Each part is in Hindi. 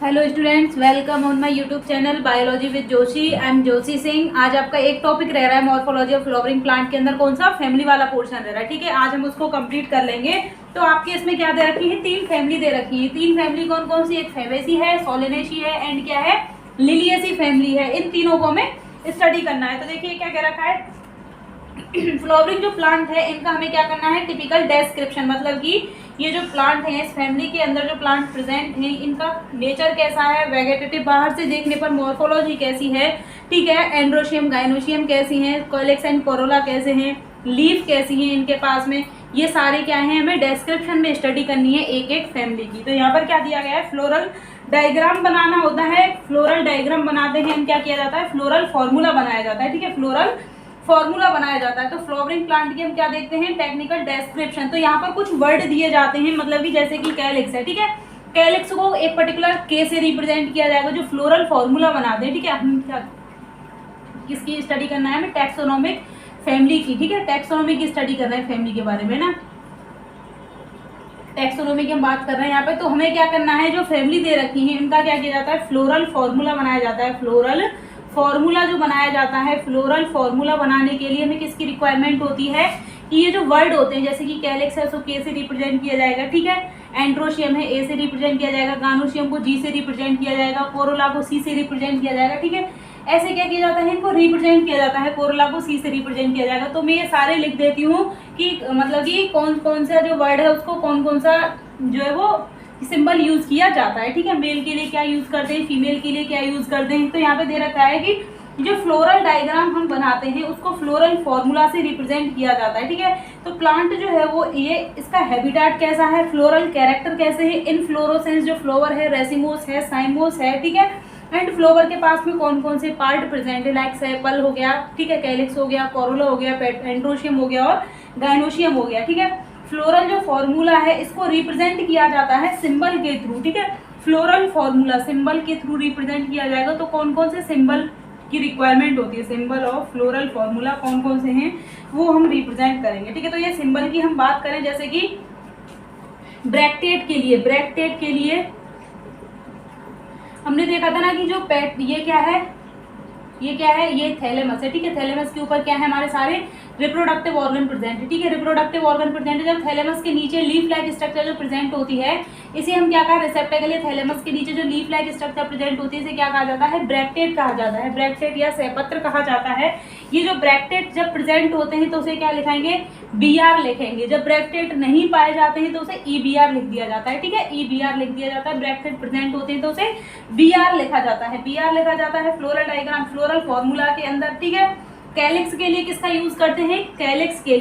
Hello students, welcome on my YouTube channel biology with Joshi. I am Joshi Singh. आज आपका एक टॉपिक रह रहा है मॉर्फोलॉजी ऑफ फ्लावरिंग प्लांट के अंदर कौन सा फैमिली वाला पोर्शन रह रहा है। ठीक है, आज हम उसको कंप्लीट कर लेंगे। तो आपके इसमें क्या दे रखी है, तीन फैमिली दे रखी है। तीन फैमिली कौन कौन सी, एक फेबेसी है, सोलेनेसी है एंड क्या है, लिलियेसी फैमिली है। इन तीनों को हमें स्टडी करना है। तो देखिए क्या कह रखा है, फ्लावरिंग जो प्लांट है इनका हमें क्या करना है, टिपिकल डिस्क्रिप्शन, मतलब कि ये जो प्लांट है इस फैमिली के अंदर जो प्लांट प्रेजेंट हैं इनका नेचर कैसा है, वेगेटेटिव बाहर से देखने पर मॉर्फोलॉजी कैसी है, ठीक है, एंड्रोशियम गाइनोशियम कैसी हैं, कॉलेक्स एंड कोरोला कैसे हैं, लीफ कैसी हैं इनके पास में, ये सारे क्या हैं हमें डिस्क्रिप्शन में स्टडी करनी है एक एक फैमिली की। तो यहाँ पर क्या दिया गया है, फ्लोरल डायग्राम बनाना होता है। फ्लोरल डायग्राम बनाते हैं क्या किया जाता है, फ्लोरल फॉर्मूला बनाया जाता है। ठीक है, फ्लोरल फॉर्मूला बनाया जाता है। तो फ्लावरिंग प्लांट की हम क्या देखते हैं, टेक्निकल डिस्क्रिप्शन। तो यहाँ पर कुछ वर्ड दिए जाते हैं, मतलब कि जैसे कि कैलिक्स है, ठीक है, कैलिक्स को एक पर्टिकुलर के से रिप्रेजेंट किया जाएगा जो फ्लोरल फॉर्मूला बनाते हैं। ठीक है, हम क्या किसकी स्टडी करना है, हमें टैक्सोनोमिक फैमिली की। ठीक है, टैक्सोनोमी की स्टडी कर रहे हैं फैमिली के बारे में ना, टैक्सोनोमी की हम बात कर रहे हैं यहाँ पे। तो हमें क्या करना है, जो फैमिली दे रखी है इनका क्या किया जाता है, फ्लोरल फॉर्मूला बनाया जाता है। फ्लोरल फॉर्मूला जो बनाया जाता है, फ्लोरल फॉर्मूला बनाने के लिए हमें किसकी रिक्वायरमेंट होती है कि ये जो वर्ड होते हैं, जैसे कि कैलिक्स है उसको के से रिप्रेजेंट किया जाएगा, ठीक है, एंड्रोशियम है ए से रिप्रेजेंट किया जाएगा, गानोशियम को जी से रिप्रेजेंट किया जाएगा, कोरोला को सी से रिप्रेजेंट किया जाएगा। ठीक है, ऐसे क्या किया जाता है, इनको रिप्रेजेंट किया जाता है, कोरोला को सी से रिप्रेजेंट किया जाएगा। तो मैं ये सारे लिख देती हूँ कि मतलब कि कौन कौन सा जो वर्ड है उसको कौन कौन सा जो है वो सिंबल यूज किया जाता है। ठीक है, मेल के लिए क्या यूज करते हैं, फीमेल के लिए क्या यूज करते हैं। तो यहाँ पे दे रखा है कि जो फ्लोरल डायग्राम हम बनाते हैं उसको फ्लोरल फॉर्मूला से रिप्रेजेंट किया जाता है। ठीक है, तो प्लांट जो है वो ये इसका हैबिटेट कैसा है, फ्लोरल कैरेक्टर कैसे है, इनफ्लोरोसेंस जो फ्लावर है, रेसिमोस है, साइमोस है, ठीक है, एंड फ्लावर के पास में कौन कौन से पार्ट प्रेजेंट है, लाइक सेपल हो गया, ठीक है, कैलिक्स हो गया, कोरोला हो गया, एंड्रोशियम हो गया और गाइनोशियम हो गया। ठीक है, फ्लोरल जो फॉर्मूला है इसको रिप्रेजेंट किया जाता है सिंबल के थ्रू। ठीक है, फ्लोरल फॉर्मूला सिंबल के थ्रू रिप्रेजेंट किया जाएगा। तो कौन कौन से सिंबल की रिक्वायरमेंट होती है, सिंबल ऑफ फ्लोरल फॉर्मूला कौन कौन से हैं वो हम रिप्रेजेंट करेंगे। ठीक है, तो ये सिंबल की हम बात करें, जैसे कि ब्रैक्टेट के लिए हमने देखा था ना कि जो पेट ये क्या है, ये थैलेमस है। ठीक है, थैलेमस के ऊपर क्या है, हमारे सारे रिप्रोडक्टिव ऑर्गन प्रेजेंट है। ठीक है, रिप्रोडक्टिव ऑर्गन प्रेजेंट है। जब थैलेमस के नीचे लीफ लाइक स्ट्रक्चर जो प्रेजेंट होती है इसे हम क्या कहा, रिसेप्टेकल है। थैलेमस के नीचे जो लीफ लाइक स्ट्रक्चर प्रेजेंट होती है इसे क्या कहा जाता है, ब्रैक्टेट कहा जाता है, ब्रैक्टेट या सहपत्र कहा जाता है। ये जो ब्रैक्टेट जब प्रेजेंट होते हैं तो उसे क्या लिखाएंगे, BR लिखेंगे। जब ब्रैक्टेट नहीं पाए जाते हैं तो उसे EBR लिख दिया जाता है। ठीक है, EBR लिख दिया जाता है। ब्रैक्टेट प्रेजेंट होते हैं तो उसे BR लिखा जाता है, BR लिखा जाता है फ्लोरल डायग्राम, फ्लोरल फॉर्मूला के अंदर। ठीक है, कैलिक्स के लिए किसका यूज करते हैं, कैलिक्स के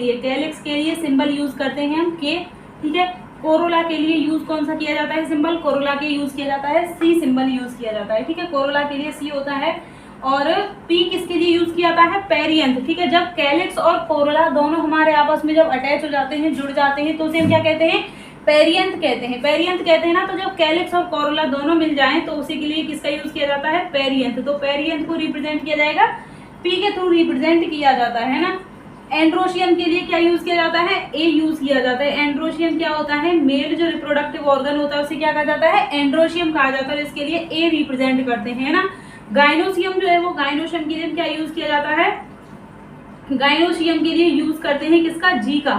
लिए सिंबल यूज करते हैं हम के। ठीक है, कोरोला के लिए यूज कौन सा किया जाता है सिंबल, कोरोला के यूज किया जाता है C सिंबल यूज किया जाता है। ठीक है, कोरोला के लिए C होता है। और P किसके लिए यूज किया जाता है, पेरियंथ। ठीक है, जब कैलिक्स और कोरोला दोनों हमारे आपस में जब अटैच हो जाते हैं, जुड़ जाते हैं, तो उसे हम क्या कहते हैं, पेरियंथ कहते हैं। पेरियंथ कहते हैं ना, तो जब कैलिक्स और कोरोला दोनों मिल जाएं तो उसी के लिए किसका यूज किया जाता है, पेरियंथ। तो पेरियंथ को रिप्रेजेंट किया जाएगा P के थ्रू रिप्रेजेंट किया जाता है ना। एंड्रोशियम के लिए क्या यूज किया जाता है, A यूज किया जाता है। एंड्रोशियम क्या होता है, मेल जो रिप्रोडक्टिव ऑर्गन होता है उसे क्या कहा जाता है, एंड्रोशियम कहा जाता है। इसके लिए A रिप्रेजेंट करते हैं ना। गाइनोशियम जो है वो, गाइनोशियम के लिए क्या यूज किया जाता है, गाइनोशियम के लिए यूज करते हैं किसका, G का।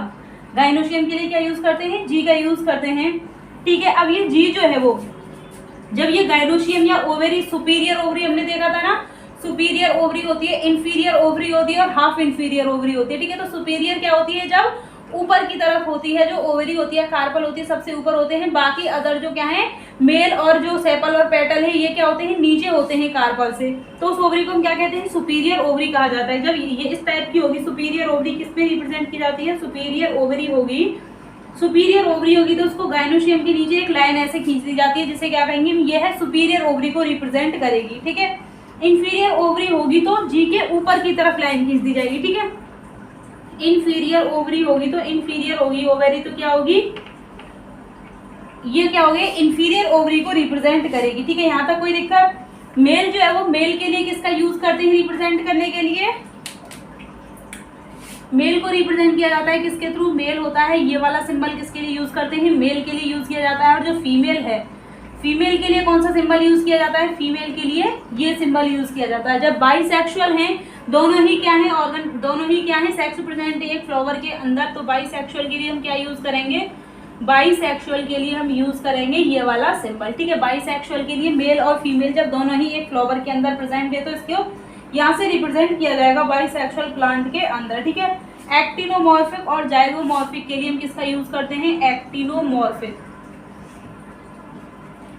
गाइनोशियम के लिए क्या यूज करते हैं, G का यूज करते हैं। ठीक है, अब ये G जो है वो, जब ये गाइनोशियम या ओवेरी, सुपीरियर ओवरी हमने देखा था ना, सुपीरियर ओवरी होती है, इंफीरियर ओवरी होती है और हाफ इंफीरियर ओवरी होती है। ठीक है, तो सुपीरियर क्या होती है, जब ऊपर की तरफ होती है, जो ओवरी होती है, कार्पल होती है, सबसे ऊपर होते हैं। बाकी अदर जो क्या है, मेल और जो सेपल और पेटल है ये क्या होते हैं, नीचे होते हैं कार्पल से। तो उस ओवरी को हम क्या कहते हैं, सुपीरियर ओवरी कहा जाता है। जब ये इस टाइप की होगी, सुपीरियर ओवरी किस पे रिप्रेजेंट की जाती है, सुपीरियर ओवरी होगी, सुपीरियर ओवरी होगी तो उसको गाइनोशियम के नीचे एक लाइन ऐसे खींच दी जाती है जिसे क्या कहेंगे, ये है सुपीरियर ओवरी को रिप्रेजेंट करेगी। ठीक है, इंफीरियर ओवरी होगी तो G के ऊपर की तरफ लाइन खींच दी जाएगी। ठीक है, इंफीरियर ओवरी होगी तो इंफीरियर होगी ओवरी, तो क्या होगी, ये क्या होगी, इंफीरियर ओवरी को रिप्रेजेंट करेगी। ठीक है, यहाँ तक कोई दिक्कत। मेल जो है वो, मेल के लिए किसका यूज करते हैं रिप्रेजेंट करने के लिए, मेल को रिप्रेजेंट किया जाता है किसके थ्रू, मेल होता है। ये वाला सिंबल किसके लिए यूज करते हैं, मेल के लिए यूज किया जाता है। और जो फीमेल है, फीमेल के लिए कौन सा सिंबल यूज किया जाता है, फीमेल के लिए ये सिंबल यूज किया जाता है। जब बाइसेक्सुअल हैं, दोनों ही क्या है ऑर्गन, दोनों ही क्या है सेक्स प्रेजेंट है एक फ्लावर के अंदर, तो बाइसेक्सुअल के लिए हम क्या यूज करेंगे, बाइसेक्सुअल के लिए हम यूज करेंगे ये वाला सिंबल, ठीक है। बाइसेक्सुअल के लिए मेल और फीमेल जब दोनों ही एक फ्लावर के अंदर प्रेजेंट है तो इसको यहाँ से रिप्रेजेंट किया जाएगा बाइसेक्सुअल प्लांट के अंदर, ठीक है। एक्टिनोमॉर्फिक और जाइगोमॉर्फिक के लिए हम किसका यूज करते हैं, एक्टिनोमॉर्फिक।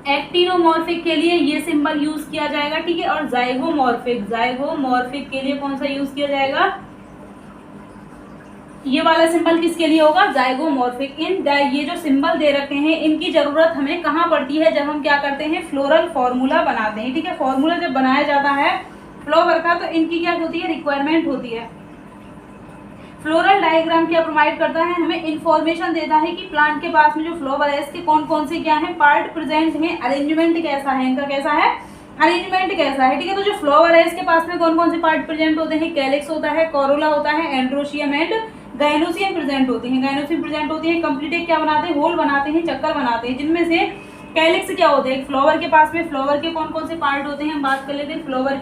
एक्टिनोमॉर्फिक के लिए ये सिंबल यूज किया जाएगा, ठीक है। और जाइगोमॉर्फिक, जाइगोमॉर्फिक के लिए कौन सा यूज किया जाएगा, ये वाला सिंबल किसके लिए होगा, जाइगोमॉर्फिक। ये जो सिंबल दे रखे हैं इनकी जरूरत हमें कहाँ पड़ती है, जब हम क्या करते हैं फ्लोरल फॉर्मूला बनाते हैं, ठीक है। फॉर्मूला जब बनाया जाता है फ्लावर का तो इनकी क्या होती है, रिक्वायरमेंट होती है। फ्लोरल डायग्राम क्या प्रोवाइड करता है, हमें इंफॉर्मेशन देता है कि प्लांट के पास में जो फ्लावर है इसके कौन कौन से क्या है पार्ट प्रेजेंट हैं, अरेंजमेंट कैसा है, इनका कैसा है अरेंजमेंट कैसा है, ठीक है। तो जो फ्लावर है इसके पास में कौन कौन से पार्ट प्रेजेंट होते हैं, कैलिक्स होता है, कोरोला होता है, एंड्रोशियम एंड गाइनोसियम प्रेजेंट होते हैं, गाइनोसियम प्रेजेंट होती है। कंप्लीट एक क्या बनाते हैं, होल बनाते हैं, चक्कर बनाते हैं, जिनमें से कैलिक्स क्या होते हैं, फ्लावर के पास में फ्लावर के कौन कौन से पार्ट होते हैं, हम बात कर लेते हैं फ्लावर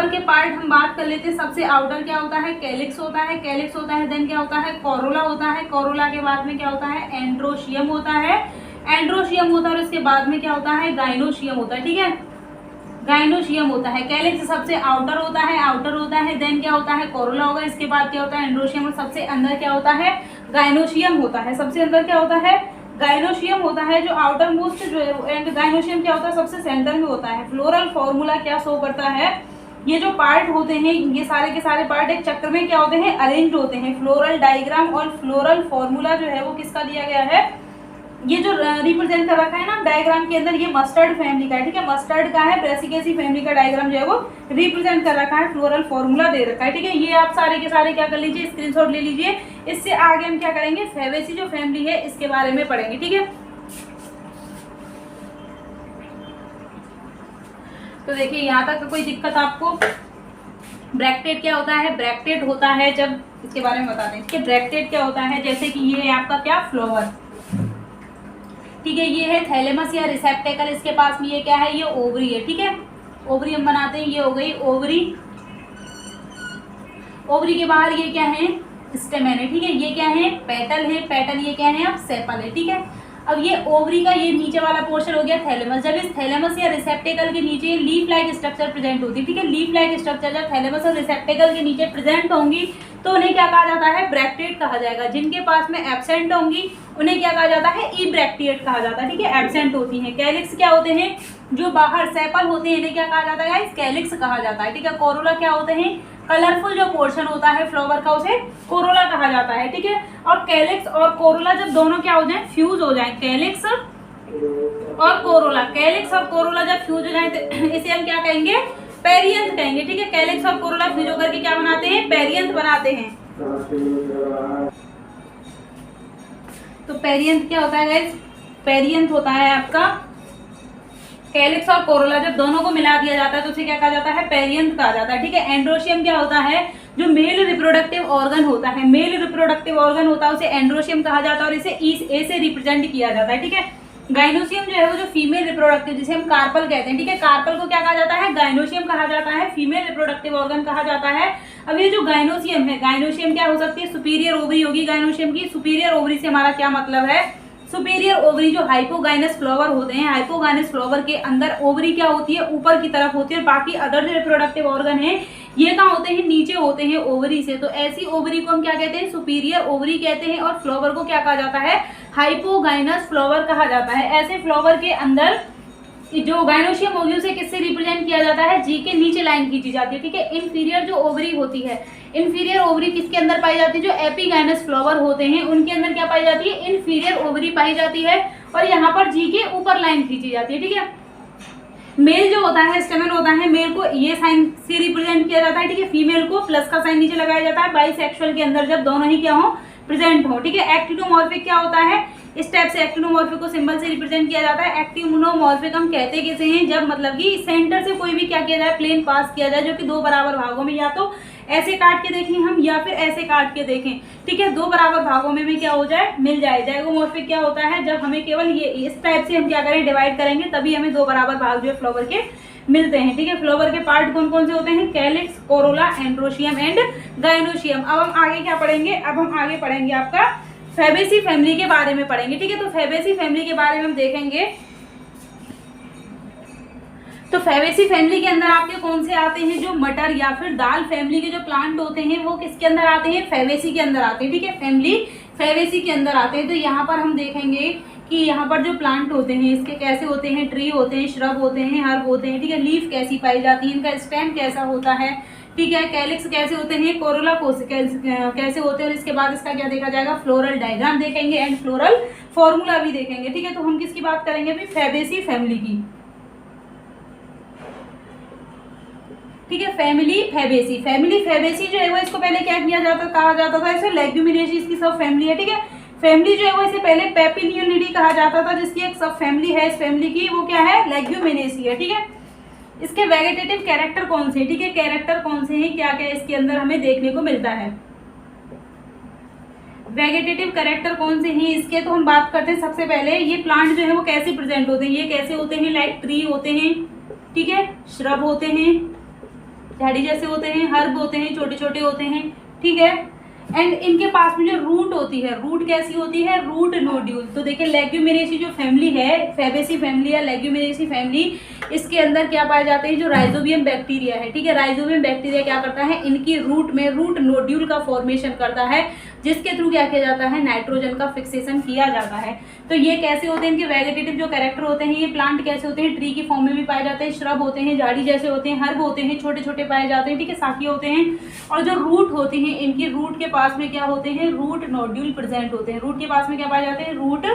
के पार्ट हम बात कर लेते हैं। सबसे आउटर क्या होता है, कैलिक्स होता है, कैलिक्स होता है, देन क्या होता है, कोरोला होता है, कोरोला के बाद में क्या होता है, एंड्रोशियम होता है, एंड्रोशियम होता है, और इसके बाद में क्या होता है, गाइनोशियम होता है, ठीक है। गाइनोशियम होता है, कैलिक्स सबसे आउटर होता है, देन क्या होता है, कोरोला होगा, इसके बाद क्या होता है, एंड्रोशियम, और सबसे अंदर क्या होता है, गाइनोशियम होता है। सबसे अंदर क्या होता है, गाइनोशियम होता है, जो आउटर मोस्ट जो है, एंड गाइनोशियम क्या होता है, सबसे सेंटर में होता है। फ्लोरल फॉर्मूला क्या शो करता है, ये जो पार्ट होते हैं ये सारे के सारे पार्ट एक चक्र में क्या होते हैं, अरेंज होते हैं। फ्लोरल डायग्राम और फ्लोरल फॉर्मूला जो है वो किसका दिया गया है, ये जो रिप्रेजेंट कर रखा है ना डायग्राम के अंदर, ये मस्टर्ड फैमिली का है, ठीक है। मस्टर्ड का है, ब्रेसिकेसी फैमिली का डायग्राम जो है वो रिप्रेजेंट कर रखा है, फ्लोरल फॉर्मूला दे रखा है, ठीक है। ये आप सारे के सारे क्या कर लीजिए, स्क्रीनशॉट ले लीजिए। इससे आगे हम क्या करेंगे, फैबेसी जो फैमिली है इसके बारे में पढ़ेंगे, ठीक है। तो देखिए यहाँ तक कोई दिक्कत आपको, ब्रैक्टेट क्या होता है, ब्रैक्टेट होता है जब, इसके बारे में बताते हैं, ठीक है। ब्रैक्टेट क्या होता है, जैसे कि ये है आपका क्या फ्लावर, ठीक है, ये है थैलेमस या रिसेप्टेकल, इसके पास में ये क्या है, ये ओवरी है, ठीक है। ओवरी हम बनाते हैं, ये हो गई ओवरी, ओवरी के बाहर ये क्या है, स्टेमेन है, ठीक है। ये क्या है, पेटल है, पेटल ये क्या है, अब सेपल है, ठीक है। अब ये ओवरी का ये नीचे वाला पोर्शन हो गया थैलेमस। जब इस थैलेमस या रिसेप्टेकल के नीचे लीफ लाइक स्ट्रक्चर प्रेजेंट होती है, ठीक है। लीफ लाइक स्ट्रक्चर जब थैलेमस और रिसेप्टेकल के नीचे प्रेजेंट होंगी तो उन्हें क्या कहा जाता है, ब्रैक्टेट कहा जाएगा। जिनके पास में एब्सेंट होंगी उन्हें क्या कहा जाता है, ई ब्रैक्टेट कहा जाता है, ठीक है। एब्सेंट होती हैं। कैलिक्स क्या होते हैं, जो बाहर सेपल होते हैं, इन्हें क्या कहा जाता है, कैलिक्स कहा जाता है, ठीक है। कोरोला क्या होते हैं, कलरफुल जो पोर्शन होता है फ्लावर का उसे कोरोला कहा जाता है, ठीक है। और कैलिक्स और कोरोला जब दोनों क्या हो जाए, फ्यूज हो जाए, कैलिक्स और कोरोला, कैलिक्स और कोरोला जब फ्यूज हो जाए तो इसे हम क्या कहेंगे, पेरियंथ कहेंगे, ठीक है। कैलिक्स और कोरोला फ्यूज होकर के क्या बनाते हैं, पेरियंथ बनाते हैं। तो पेरियंथ क्या होता है गाइस, पेरियंथ होता है आपका कैलिक्स और कोरोला, जब दोनों को मिला दिया जाता है तो उसे क्या कहा जाता है, पेरियंथ कहा जाता है, ठीक है। एंड्रोशियम क्या होता है, जो मेल रिप्रोडक्टिव ऑर्गन होता है, मेल रिप्रोडक्टिव ऑर्गन होता है, उसे एंड्रोशियम कहा जाता है और इसे ए से रिप्रेजेंट किया जाता है, ठीक है। गाइनोशियम जो है वो जो फीमेल रिप्रोडक्टिव, जिसे हम कार्पल कहते हैं, ठीक है। कार्पल को क्या कहा जाता है, गाइनोशियम कहा जाता है, फीमेल रिप्रोडक्टिव ऑर्गन कहा जाता है। अब ये जो गाइनोशियम है, गाइनोशियम क्या हो सकती है, सुपीरियर ओवरी होगी गाइनोशियम की। सुपीरियर ओवरी से हमारा क्या मतलब है, सुपीरियर ओवरी जो हाइपोगाइनस फ्लावर होते हैं, हाइपोगाइनस फ्लावर के अंदर ओवरी क्या होती है, ऊपर की तरफ होती है, और बाकी अदर जो रिप्रोडक्टिव ऑर्गन है ये कहाँ होते हैं, नीचे होते हैं ओवरी से। तो ऐसी ओवरी को हम क्या कहते हैं, सुपीरियर ओवरी कहते हैं, और फ्लावर को क्या कहा जाता है, हाइपोगाइनस फ्लावर कहा जाता है। ऐसे फ्लावर के अंदर जो गाइनोशियम होगी उसे किससे रिप्रेजेंट किया जाता है, जी के नीचे लाइन खींची जाती है, ठीक है। इन्फीरियर जो ओवरी होती है, इन्फीरियर ओवरी किसके अंदर पाई जाती है, जो एपिगाइनस फ्लावर होते हैं उनके अंदर क्या पाई जाती है, इन्फीरियर ओवरी पाई जाती है, और यहाँ पर जी के ऊपर लाइन खींची जाती है, ठीक है। मेल जो होता है, स्टेमन होता है, मेल को ये साइन से रिप्रेजेंट किया जाता है, ठीक है। फीमेल को प्लस का साइन नीचे लगाया जाता है बाइसेक्सुअल के अंदर, जब दोनों ही क्या हो, प्रेजेंट हो, ठीक है। एक्टिनोमॉर्फिक क्या होता है, इस टाइप से एक्टिनोमॉर्फिक को सिंबल से रिप्रेजेंट किया जाता है। एक्टिनोमॉर्फिक हम कहते कैसे हैं, जब मतलब कि सेंटर से कोई भी क्या किया जाए, प्लेन पास किया जाए, जो कि दो बराबर भागों में या तो ऐसे काट के देखें हम या फिर ऐसे काट के देखें, ठीक है, दो बराबर भागों में भी क्या हो जाए, मिल जाए। जाइगोमॉर्फिक क्या होता है, जब हमें केवल ये इस टाइप से हम क्या करें, डिवाइड करेंगे, तभी हमें दो बराबर भाग जो है फ्लावर के मिलते हैं, ठीक है। फ्लावर के पार्ट कौन कौन से होते हैं, calyx, Corolla, androecium and gynoecium. अब हम आगे क्या पढ़ेंगे, अब हम आगे पढ़ेंगे आपका फैबेसी फैमिली के बारे में पढ़ेंगे, ठीक है। तो फैबेसी फैमिली के बारे में हम देखेंगे, तो फैबेसी फैमिली के अंदर आपके कौन से आते हैं, जो मटर या फिर दाल फैमिली के जो प्लांट होते हैं वो किसके अंदर आते हैं, फैबेसी के अंदर आते हैं, ठीक है। फैमिली फैबेसी के अंदर आते हैं। तो यहाँ पर हम देखेंगे कि यहाँ पर जो प्लांट होते हैं इसके कैसे होते हैं, ट्री होते हैं, श्रब होते हैं, हर्ब होते हैं, ठीक है। लीफ कैसी पाई जाती है, इनका स्टेम कैसा होता है, ठीक है। कैलिक्स कैसे होते हैं, कोरोला कैसे होते हैं, और इसके बाद इसका क्या देखा जाएगा, फ्लोरल डायग्राम देखेंगे एंड फ्लोरल फॉर्मूला भी देखेंगे, ठीक है। तो हम किसकी बात करेंगे अभी, फैबेसी फैमिली की, ठीक है। फैमिली फैबेसी जो है वो इसको पहले क्या किया जाता, कहा जाता था इसे लेग्यूमिनेसी, इसकी सब फैमिली है, ठीक है। फैमिली जो है वो इसे पहले पेपिलियोनिडी कहा जाता था, जिसकी एक सब फैमिली है इस फैमिली की, वो क्या है, लेग्यूमिनेसी है, ठीक है। इसके वेजिटेटिव कैरेक्टर कौन से, ठीक है, कैरेक्टर कौन से हैं, क्या क्या इसके अंदर हमें देखने को मिलता है, वेजिटेटिव कैरेक्टर कौन से हैं इसके। तो हम बात करते हैं सबसे पहले ये प्लांट जो है वो कैसे प्रेजेंट होते हैं, ये कैसे होते हैं, लाइक ट्री होते हैं, ठीक है, श्रब होते हैं, झाड़ी जैसे होते हैं, हर्ब होते हैं, छोटे छोटे होते हैं, ठीक है। एंड इनके पास में जो रूट होती है, रूट कैसी होती है, रूट नोड्यूल। तो देखिए लेग्यूमिनेसी जो फैमिली है, फैबेसी फैमिली या लेग्यूमिनेसी फैमिली, इसके अंदर क्या पाए जाते हैं, जो राइजोबियम बैक्टीरिया है, ठीक है। राइजोबियम बैक्टीरिया क्या करता है, इनकी रूट में रूट नोड्यूल का फॉर्मेशन करता है, जिसके थ्रू क्या किया जाता है, नाइट्रोजन का फिक्सेशन किया जाता है। तो ये कैसे होते हैं, इनके वेजिटेटिव जो कैरेक्टर होते हैं, ये प्लांट कैसे होते हैं, ट्री की फॉर्म में भी पाए जाते हैं, श्रब होते हैं, झाड़ी जैसे होते हैं, हर्ब होते हैं, छोटे छोटे पाए जाते हैं, ठीक है, शाखिए होते हैं। और जो रूट होती हैं, इनकी रूट के पास में क्या होते हैं, रूट नोड्यूल प्रेजेंट होते हैं। रूट के पास में क्या पाए जाते हैं, रूट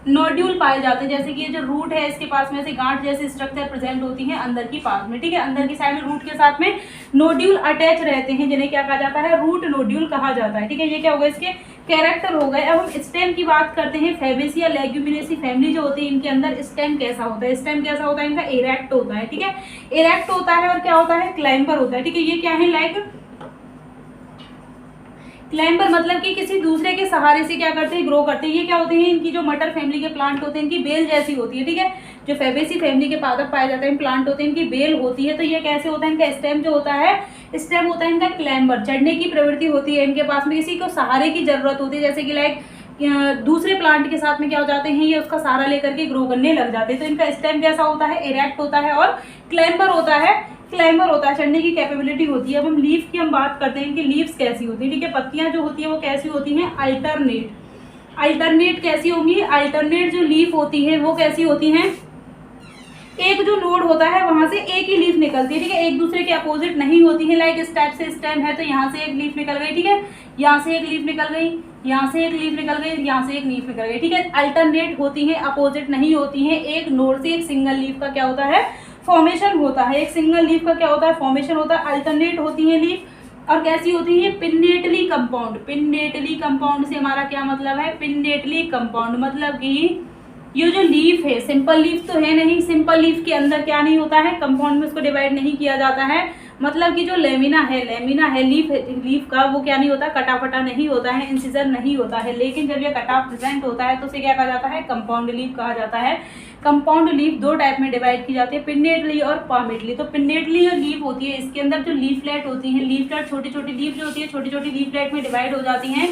नोड्यूल पाए जाते हैं। जैसे कि ये जो रूट है इसके पास में ऐसे गांठ जैसे स्ट्रक्चर प्रेजेंट होती है अंदर की पास में, ठीक है। अंदर की साइड में रूट के साथ में नोड्यूल अटैच रहते हैं, जिन्हें क्या कहा जाता है, रूट नोड्यूल कहा जाता है, ठीक है। ये क्या होगा, इसके कैरेक्टर हो गए। अब हम स्टेम की बात करते हैं। फैबेसी या लेग्यूमिनेसी फैमिली जो होती है, इनके अंदर स्टेम कैसा होता है, स्टेम कैसा होता है, इनका इरेक्ट होता है, ठीक है, इरेक्ट होता है। और क्या होता है, क्लाइंबर होता है, ठीक है। ये क्या है, लाइक क्लाइंबर मतलब कि किसी दूसरे के सहारे से क्या करते हैं, ग्रो करते हैं। ये क्या होते हैं, इनकी जो मटर फैमिली के प्लांट होते हैं, इनकी बेल जैसी होती है, ठीक है। जो फैबेसी फैमिली के पादप पाए जाते हैं प्लांट होते हैं, इनकी बेल होती है। तो ये कैसे होता है, इनका स्टेम जो होता है, स्टेम होता है इनका क्लाइंबर, चढ़ने की प्रवृत्ति होती है इनके पास में, किसी को सहारे की जरूरत होती है, जैसे कि लाइक दूसरे प्लांट के साथ में क्या हो जाते हैं, ये उसका सहारा लेकर के ग्रो करने लग जाते हैं। तो इनका स्टेम कैसा होता है, इरेक्ट होता है और क्लाइंबर होता है, चढ़ने की कैपेबिलिटी होती है। अब हम लीफ की हम बात करते हैं कि लीव्स कैसी होती है, ठीक है। पत्तियां जो होती है वो कैसी होती हैं, अल्टरनेट कैसी होंगी, अल्टरनेट जो लीफ होती है वो कैसी होती हैं, एक जो नोड होता है वहां से एक ही लीफ निकलती है, ठीक है, एक दूसरे के अपोजिट नहीं होती है। लाइक इस टाइप से स्टेम है तो यहाँ से एक लीफ निकल गई, ठीक है, यहाँ से एक लीफ निकल गई, यहाँ से एक लीफ निकल गई, यहाँ से एक लीफ निकल गई, ठीक है। अल्टरनेट होती है, अपोजिट नहीं होती है। एक नोड से एक सिंगल लीफ का क्या होता है, फॉर्मेशन होता है। एक सिंगल लीफ का क्या होता है, फॉर्मेशन होता है। अल्टरनेट होती है लीफ और कैसी होती है, पिन्नेटली कंपाउंड। पिन्नेटली कंपाउंड से हमारा क्या मतलब है, पिन्नेटली कंपाउंड मतलब कि ये जो लीफ है, सिंपल लीफ तो है नहीं, सिंपल लीफ के अंदर क्या नहीं होता है, कंपाउंड में उसको डिवाइड नहीं किया जाता है। मतलब कि जो लेमिना है लीफ का, वो क्या नहीं होता, कटा फटा नहीं होता है, इंसिजर नहीं होता है। लेकिन जब ये कटा प्रेजेंट होता है तो उसे क्या कहा जाता है, कंपाउंड लीफ कहा जाता है। कंपाउंड लीफ दो टाइप में डिवाइड की जाती है, पिन्नेटली और पामेटली। तो पिन्नेटली जो लीफ होती है, इसके अंदर जो लीफलेट होती है, लीफलेट छोटी छोटी लीफ जो होती है, छोटी छोटी लीफलेट में डिवाइड हो जाती हैं।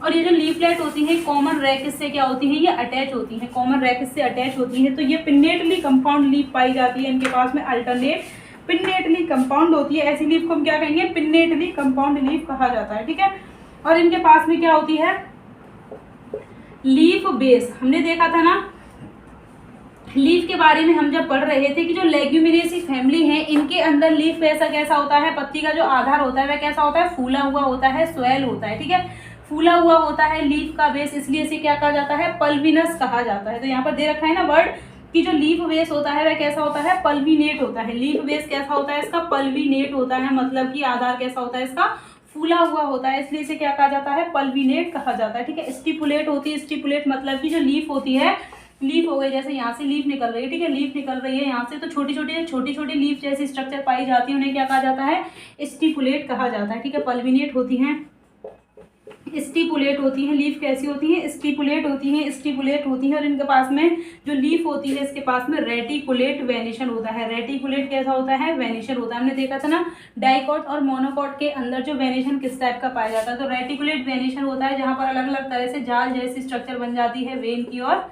और ये जो लीफलेट होती है कॉमन रैकिस से क्या होती है, ये अटैच होती है, कॉमन रैकिस से अटैच होती है। तो ये पिन्नेटली कंपाउंड लीफ पाई जाती है इनके पास में। अल्टरनेट पिन्नेटली कंपाउंड होती है, ऐसी लीफ को हम क्या कहेंगे, पिन्नेटली कंपाउंड लीफ कहा जाता है, ठीक है। और इनके पास में क्या होती है, लीफ बेस। हमने देखा था ना लीफ के बारे में, हम जब पढ़ रहे थे कि जो लेग्यूमिनेसी फैमिली है इनके अंदर लीफ कैसा होता है, पत्ती का जो आधार होता है वह कैसा होता है, फूला हुआ होता है, स्वेल होता है, ठीक है, फूला हुआ होता है लीफ का बेस, इसलिए इसे क्या कहा जाता है, पल्विनस कहा जाता है। तो यहाँ पर दे रखा है ना वर्ड कि जो लीफ बेस होता है वह कैसा होता है, पल्विनेट होता है। लीफ बेस कैसा होता है इसका, पल्विनेट होता है, मतलब कि आधार कैसा होता है इसका, फूला हुआ होता है, इसलिए इसे क्या कहा जाता है, पल्विनेट कहा जाता है, ठीक है। स्टिपुलेट होती है, स्टिपुलेट मतलब कि जो लीफ होती है लीफ हो गई, जैसे यहाँ से लीफ निकल रही है, ठीक है, लीफ निकल रही है यहाँ से, तो छोटी छोटी लीफ जैसी स्ट्रक्चर पाई जाती है, उन्हें क्या कहा जाता है, स्टिपुलेट कहा जाता है, ठीक है। पल्विनेट होती हैं, स्टिपुलेट होती हैं, लीफ कैसी होती हैं, स्टिपुलेट होती हैं, स्टिपुलेट होती हैं, और इनके पास में जो लीफ होती है इसके पास में रेटिकुलेट वेनिशन होता है। रेटिकुलेट कैसा होता है, वेनिशन होता है। हमने देखा था ना डाइकॉट और मोनोकॉट के अंदर जो वेनिशन किस टाइप का पाया जाता है, तो रेटिकुलेट वेनिशन होता है जहाँ पर अलग अलग तरह से जाल जैसी स्ट्रक्चर बन जाती है वेन की और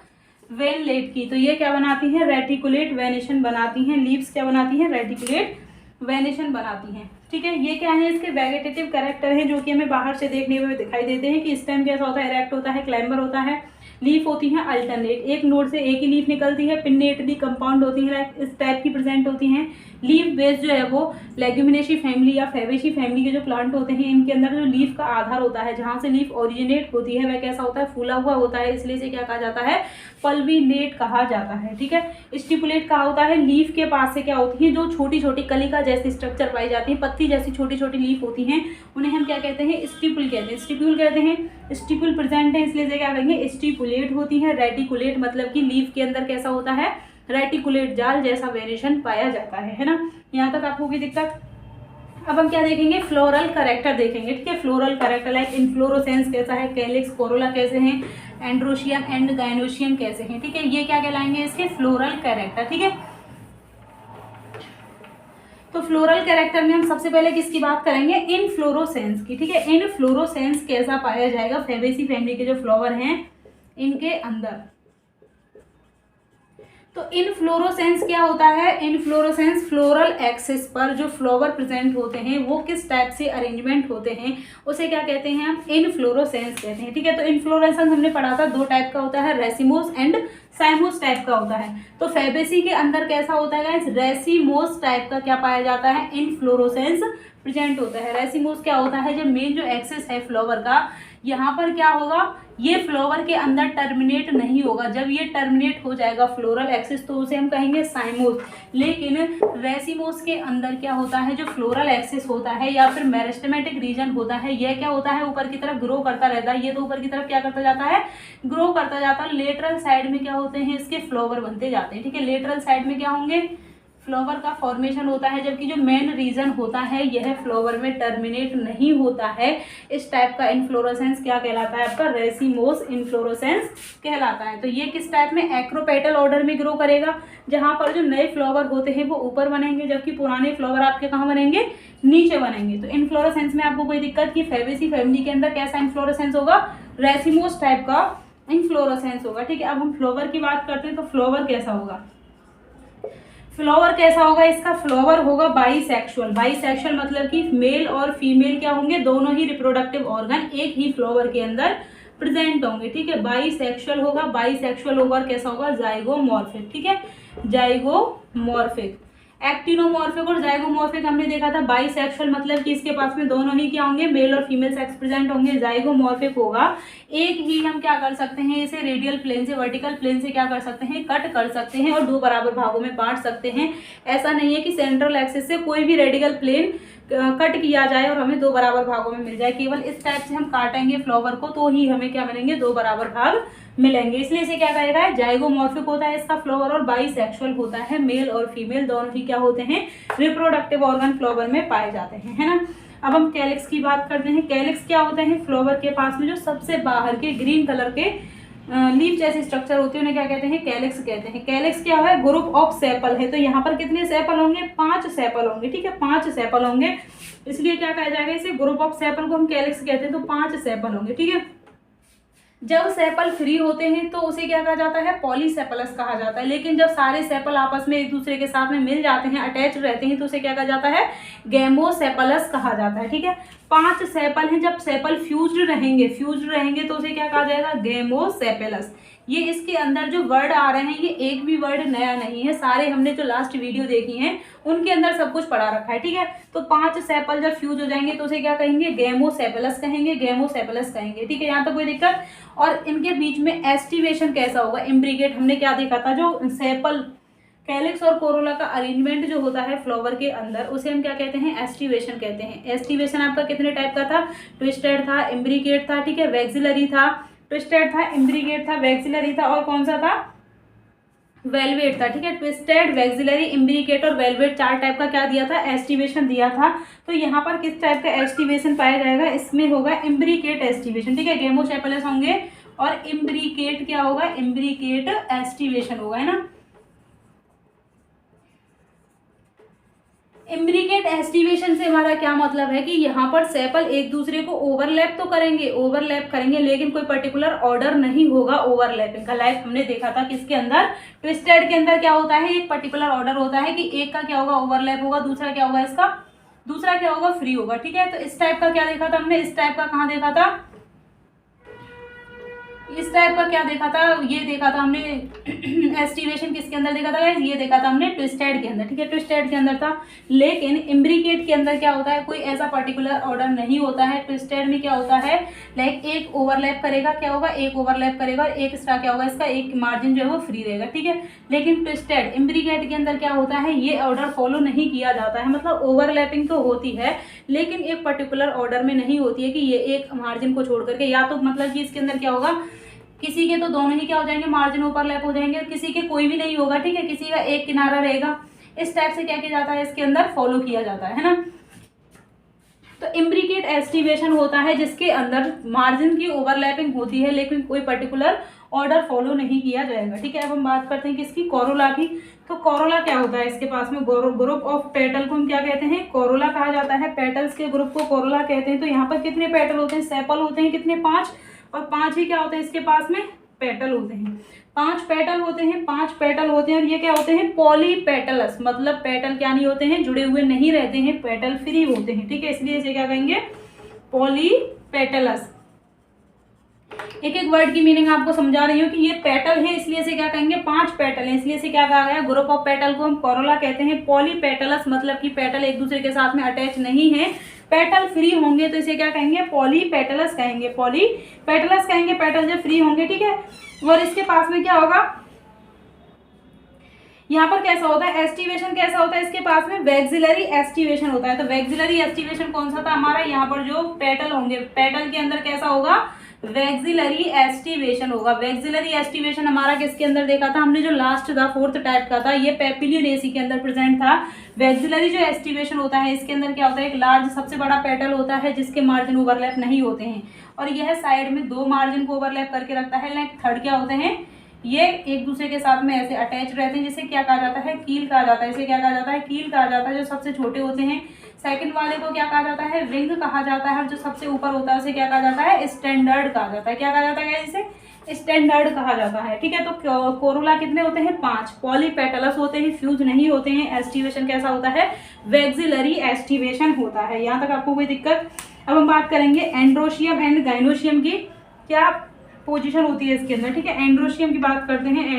वेनलेट की। तो ये क्या बनाती है, रेटिकुलेट वेनिशन बनाती हैं। लीव्स क्या बनाती हैं, रेटिकुलेट वेनिशन बनाती हैं, ठीक है। ये क्या है, इसके वेजिटेटिव कैरेक्टर हैं जो कि हमें बाहर से देखने में दिखाई देते हैं कि स्टेम कैसा होता है, इरेक्ट होता है, क्लाइंबर होता है। लीफ होती हैं अल्टरनेट, एक नोड से एक ही लीफ निकलती है। पिन्नेटली कंपाउंड होती है, इस टाइप की प्रेजेंट होती हैं। लीफ बेस जो है वो लेग्यूमिनेसी फैमिली या फेबेसी फैमिली के जो प्लांट होते हैं इनके अंदर जो लीफ का आधार होता है, जहाँ से लीफ ओरिजिनेट होती है, वह कैसा होता है, फूला हुआ होता है, इसलिए इसे क्या कहा जाता है, पल्विनेट कहा जाता है, ठीक है। स्टिपुलेट कहा होता है, लीफ के पास से क्या होती है, जो छोटी छोटी कलिका जैसी स्ट्रक्चर पाई जाती है, पत्ती जैसी छोटी छोटी लीफ होती हैं, उन्हें हम क्या कहते हैं, स्टिपुल कहते हैं, स्टिप्यूल कहते हैं। स्टिपुल प्रेजेंट है इसलिए क्या कहेंगे, स्टिपुलेट होती है। रेटिकुलेट मतलब कि लीफ के अंदर कैसा होता है, रेटिकुलेट जाल जैसा वेरिएशन पाया जाता है ना। यहाँ तक आपको कोई दिक्कत। अब हम क्या देखेंगे, फ्लोरल कैरेक्टर देखेंगे, ठीक है। फ्लोरल कैरेक्टर लाइक इन्फ्लोरोसेंस कैसा है, कैलिक्स, कोरोला कैसे हैं, एंड्रोशियम एंड गायनोशियम कैसे हैं, ठीक है। ये क्या कहलाएंगे, इसके फ्लोरल कैरेक्टर, ठीक है। तो फ्लोरल कैरेक्टर में हम सबसे पहले किसकी बात करेंगे, इनफ्लोरोसेंस की, ठीक है। इनफ्लोरोसेंस कैसा पाया जाएगा, फेबेसी फैमिली के जो फ्लावर हैं इनके अंदर। तो इनफ्लोरोसेंस क्या होता है, इनफ्लोरोसेंस फ्लोरल एक्सिस पर जो फ्लावर प्रेजेंट होते हैं वो किस टाइप से अरेंजमेंट होते हैं, उसे क्या कहते हैं हम, इनफ्लोरोसेंस कहते हैं, ठीक है। तो इनफ्लोरोसेंस हमने पढ़ा था, दो टाइप का होता है, रेसिमोस एंड साइमोस टाइप का होता है। तो फेबेसी के अंदर कैसा होता है गाइस, रेसिमोस टाइप का क्या पाया जाता है, इनफ्लोरोसेंस प्रेजेंट होता है। रेसिमोस क्या होता है, जब मेन जो एक्सिस है फ्लावर का, यहाँ पर क्या होगा, ये फ्लावर के अंदर टर्मिनेट नहीं होगा। जब ये टर्मिनेट हो जाएगा फ्लोरल एक्सिस तो उसे हम कहेंगे साइमोस। लेकिन रेसिमोस के अंदर क्या होता है, जो फ्लोरल एक्सिस होता है या फिर मेरिस्टेमेटिक रीजन होता है, यह क्या होता है, ऊपर की तरफ ग्रो करता रहता है। ये तो ऊपर की तरफ क्या करता जाता है, ग्रो करता जाता है। लेटरल साइड में क्या होते हैं, इसके फ्लावर बनते जाते हैं, ठीक है। लेटरल साइड में क्या होंगे, फ्लावर का फॉर्मेशन होता है, जबकि जो मेन रीजन होता है यह फ्लावर में टर्मिनेट नहीं होता है। इस टाइप का इनफ्लोरोसेंस क्या कहलाता है, आपका रेसिमोस इनफ्लोरोसेंस कहलाता है। तो ये किस टाइप में, एक्रोपेटल ऑर्डर में ग्रो करेगा, जहां पर जो नए फ्लावर होते हैं वो ऊपर बनेंगे, जबकि पुराने फ्लावर आपके कहाँ बनेंगे, नीचे बनेंगे। तो इनफ्लोरोसेंस में आपको कोई दिक्कत की, फेबेसी फैमिली के अंदर कैसा इनफ्लोरोसेंस होगा, रेसिमोस टाइप का इनफ्लोरोसेंस होगा, ठीक है। अब हम फ्लावर की बात करते हैं, तो फ्लावर कैसा होगा, फ्लावर कैसा होगा, इसका फ्लावर होगा बाईसेक्सुअल। बाईसेक्सुअल मतलब कि मेल और फीमेल क्या होंगे, दोनों ही रिप्रोडक्टिव ऑर्गन एक ही फ्लावर के अंदर प्रेजेंट होंगे, ठीक है। बाईसेक्सुअल होगा, बाईसेक्सुअल होगा कैसा होगा, जाइगोमॉर्फिक, ठीक है, जाइगोमॉर्फिक। एक्टिनोमॉर्फिक और जाइगोमॉर्फिक हमने देखा था। बाईसेक्सुअल मतलब कि इसके पास में दोनों ही क्या होंगे, मेल और फीमेल सेक्स प्रेजेंट होंगे। जाइगोमॉर्फिक होगा, एक ही हम क्या कर सकते हैं, इसे रेडियल प्लेन से वर्टिकल प्लेन से क्या कर सकते हैं, कट कर सकते हैं और दो बराबर भागों में बांट सकते हैं। ऐसा नहीं है कि सेंट्रल एक्सिस से कोई भी रेडियल प्लेन कट किया जाए और हमें दो बराबर भागों में मिल जाए। केवल इस टाइप से हम काटेंगे फ्लावर को तो ही हमें क्या मिलेंगे, दो बराबर भाग मिलेंगे। इसलिए इसे क्या कहेगा, जाइगोमॉर्फिक होता है इसका फ्लावर और बाईसेक्सुअल होता है। मेल और फीमेल दोनों ही क्या होते हैं, रिप्रोडक्टिव ऑर्गन फ्लावर में पाए जाते हैं, है ना। अब हम कैलिक्स की बात करते हैं। कैलिक्स क्या होते हैं, फ्लावर के पास में जो सबसे बाहर के ग्रीन कलर के लीफ जैसी स्ट्रक्चर होती है उन्हें क्या कहते हैं, कैलिक्स कहते हैं। कैलिक्स क्या है, ग्रुप ऑफ सेपल है। तो यहाँ पर कितने सेपल होंगे, 5 सेपल होंगे, ठीक है, 5 सेपल होंगे। इसलिए क्या कहा जाएगा, इसे ग्रुप ऑफ सेपल को हम कैलिक्स कहते हैं। तो 5 सेपल होंगे, ठीक है। जब सेपल फ्री होते हैं तो उसे क्या कहा जाता है, पॉलीसेपलस कहा जाता है। लेकिन जब सारे सेपल आपस में एक दूसरे के साथ में मिल जाते हैं, अटैच रहते हैं, तो उसे क्या कहा जाता है, गैमोसेपलस कहा जाता है, ठीक है। 5 सेपल हैं, जब सेपल फ्यूज्ड रहेंगे तो उसे क्या कहा जाएगा, गैमोसेपलस। ये इसके अंदर जो वर्ड आ रहे हैं ये एक भी वर्ड नया नहीं है, सारे हमने जो लास्ट वीडियो देखी हैं उनके अंदर सब कुछ पढ़ा रखा है, ठीक है। तो 5 सेपल जब फ्यूज हो जाएंगे तो उसे क्या कहेंगे, गैमोसेपलस कहेंगे, गैमोसेपलस कहेंगे, ठीक है। यहाँ तक कोई दिक्कत। और इनके बीच में एस्टिवेशन कैसा होगा, इम्ब्रिकेट हमने क्या देखा था, जो सेपल कैलिक्स और कोरोला का अरेंजमेंट जो होता है फ्लावर के अंदर उसे हम क्या कहते हैं, एस्टिवेशन कहते हैं। एस्टिवेशन आपका कितने टाइप का था, ट्विस्टेड था, इम्ब्रिकेट था, ठीक है, वैक्सिलरी था, ट्विस्टेड था, इम्ब्रिकेट था, वैक्सिलरी था और कौन सा था, वेलवेट था, ठीक है। ट्विस्टेड, वैक्सिलरी, इम्ब्रिकेट और वेलवेट 4 टाइप का क्या दिया था, एस्टिवेशन दिया था। तो यहाँ पर किस टाइप का एस्टिवेशन पाया जाएगा, इसमें होगा इम्ब्रिकेट एस्टिवेशन, ठीक है। गेमोसेफेलस होंगे और इम्ब्रिकेट क्या होगा, इम्ब्रिकेट एस्टिवेशन होगा, है ना। इम्ब्रिकेट एस्टिवेशन से हमारा क्या मतलब है कि यहाँ पर सेपल एक दूसरे को ओवरलैप तो करेंगे लेकिन कोई पर्टिकुलर ऑर्डर नहीं होगा ओवरलैपिंग का। लाइक हमने देखा था किसके अंदर, ट्विस्टेड के अंदर क्या होता है, एक पर्टिकुलर ऑर्डर होता है कि एक का क्या होगा, ओवरलैप होगा, दूसरा क्या होगा, इसका दूसरा क्या होगा, फ्री होगा, ठीक है। तो इस टाइप का क्या देखा था हमने, इस टाइप का कहाँ देखा था, इस टाइप का क्या देखा था, ये देखा था हमने एस्टिवेशन किसके अंदर देखा था गाइस, ये देखा था हमने ट्विस्टेड के अंदर, ठीक है, ट्विस्टेड के अंदर था। लेकिन इम्ब्रिकेट के अंदर क्या होता है, कोई ऐसा पर्टिकुलर ऑर्डर नहीं होता है। ट्विस्टेड में क्या होता है, लाइक एक ओवरलैप करेगा, क्या होगा, एक ओवरलैप करेगा और एक एक्स्ट्रा क्या होगा, इसका एक मार्जिन जो है वो फ्री रहेगा, ठीक है। लेकिन ट्विस्टेड इम्ब्रिकेट के अंदर क्या होता है, ये ऑर्डर फॉलो नहीं किया जाता है, मतलब ओवरलैपिंग तो होती है लेकिन एक पर्टिकुलर ऑर्डर में नहीं होती है कि ये एक मार्जिन को छोड़ करके, या तो मतलब कि इसके अंदर क्या होगा, किसी के तो दोनों ही क्या हो जाएंगे, मार्जिन ओवरलैप हो जाएंगे, और किसी के कोई भी नहीं होगा, ठीक है, किसी का एक किनारा रहेगा। इस टाइप से क्या किया जाता है, इसके अंदर फॉलो किया जाता है ना। तो इम्ब्रिकेट एस्टिवेशन होता है जिसके अंदर मार्जिन की ओवरलैपिंग होती है लेकिन कोई पर्टिकुलर ऑर्डर फॉलो नहीं किया जाएगा, ठीक है। अब हम बात करते हैं किसकी, कोरोला की। तो कोरोला क्या होता है, इसके पास में ग्रुप ऑफ पेटल को हम क्या कहते हैं, कोरोला कहा जाता है। पेटल्स के ग्रुप को कोरोला कहते हैं। तो यहाँ पर कितने पेटल होते हैं, सेपल होते हैं, कितने, 5, और 5 ही क्या होते हैं इसके पास में, पेटल होते हैं। 5 पेटल होते हैं, 5 पेटल होते हैं। और ये क्या होते हैं, पॉलीपेटलस, मतलब पेटल क्या नहीं होते हैं, जुड़े हुए नहीं रहते हैं, पेटल फ्री होते हैं, ठीक है। इसलिए इसे क्या कहेंगे, पॉलीपेटलस। एक एक वर्ड की मीनिंग आपको समझा रही हूँ कि ये पेटल है इसलिए इसे क्या कहेंगे, 5 पेटल है इसलिए इसे क्या कहा गया, ग्रुप ऑफ पेटल को हम कोरोला कहते हैं। पॉलीपेटलस मतलब कि पेटल एक दूसरे के साथ में अटैच नहीं है, पेटल फ्री होंगे तो इसे क्या कहेंगे, पॉलीपेटलस कहेंगे, पॉलीपेटलस कहेंगे, पेटल जब फ्री होंगे, ठीक है। और इसके पास में क्या होगा, यहाँ पर कैसा होता है, एस्टिवेशन कैसा होता है, इसके पास में वैक्सिलरी एस्टिवेशन होता है। तो वैक्सिलरी एस्टिवेशन कौन सा था हमारा, यहाँ पर जो पेटल होंगे, पेटल के अंदर कैसा होगा, वैक्सिलरी एस्टिवेशन होगा। वैक्सिलरी एस्टिवेशन हमारा किसके अंदर देखा था हमने, जो लास्ट था 4th टाइप का था, ये पेपिलियोनेसी के अंदर प्रेजेंट था। वैक्सिलरी जो एस्टिवेशन होता है इसके अंदर क्या होता है, एक लार्ज सबसे बड़ा पेटल होता है जिसके मार्जिन ओवरलैप नहीं होते हैं और यह साइड में 2 मार्जिन को ओवरलैप करके रखता है। लाइक थर्ड क्या होते हैं, ये एक दूसरे के साथ में ऐसे अटैच रहते हैं, जिसे क्या कहा जाता है, कील कहा जाता है। इसे क्या कहा जाता है, कील कहा जाता है, जो सबसे छोटे होते हैं। सेकंड वाले को क्या कहा जाता है, विंग कहा जाता है। और जो सबसे ऊपर होता है उसे क्या कहा जाता है, स्टैंडर्ड कहा जाता है। क्या कहा जाता है, इसे स्टैंडर्ड कहा जाता है, ठीक है। तो कोरोला कितने होते हैं, 5। पॉलीपेटलस होते हैं, फ्यूज नहीं होते हैं। एस्टिवेशन कैसा होता है, वैक्सिलरी एस्टिवेशन होता है। यहाँ तक आपको कोई दिक्कत। अब हम बात करेंगे एंड्रोशियम एंड गाइनोशियम की, क्या पोजीशन होती है इसके अंदर, ठीक है। एंड्रोशियम की बात करते हैं।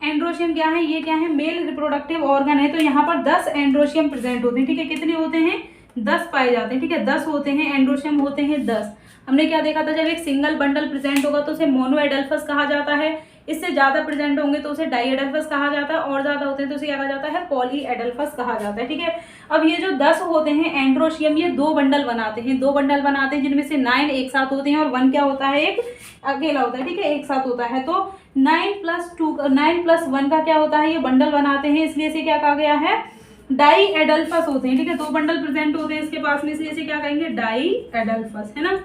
एंड्रोशियम क्या है, ये क्या है, मेल रिप्रोडक्टिव ऑर्गन है। तो यहाँ पर 10 एंड्रोशियम प्रेजेंट होते हैं, ठीक है। कितने होते हैं, 10 पाए जाते हैं, ठीक है। 10 होते हैं, एंड्रोशियम होते हैं 10। हमने क्या देखा था, जब एक सिंगल बंडल प्रेजेंट होगा तो उसे मोनोएडल्फस कहा जाता है। इससे ज्यादा प्रेजेंट होंगे तो उसे डाईएडल्फस कहा जाता है, और ज्यादा होते हैं तो उसे क्या कहा जाता है, पॉलीएडल्फस कहा जाता है, ठीक है। अब ये जो 10 होते हैं एंड्रोशियम, ये 2 बंडल बनाते हैं, 2 बंडल बनाते हैं, जिनमें से 9 एक साथ होते हैं और 1 क्या होता है, एक अकेला होता है, ठीक है, एक साथ होता है। तो 9+1 का क्या होता है, ये बंडल बनाते हैं, इसलिए इसे क्या कहा गया है, डाईएडल्फस होते हैं, ठीक है। 2 बंडल प्रेजेंट होते हैं इसके पास में, इसलिए इसे क्या कहेंगे, डाईएडल्फस, है ना।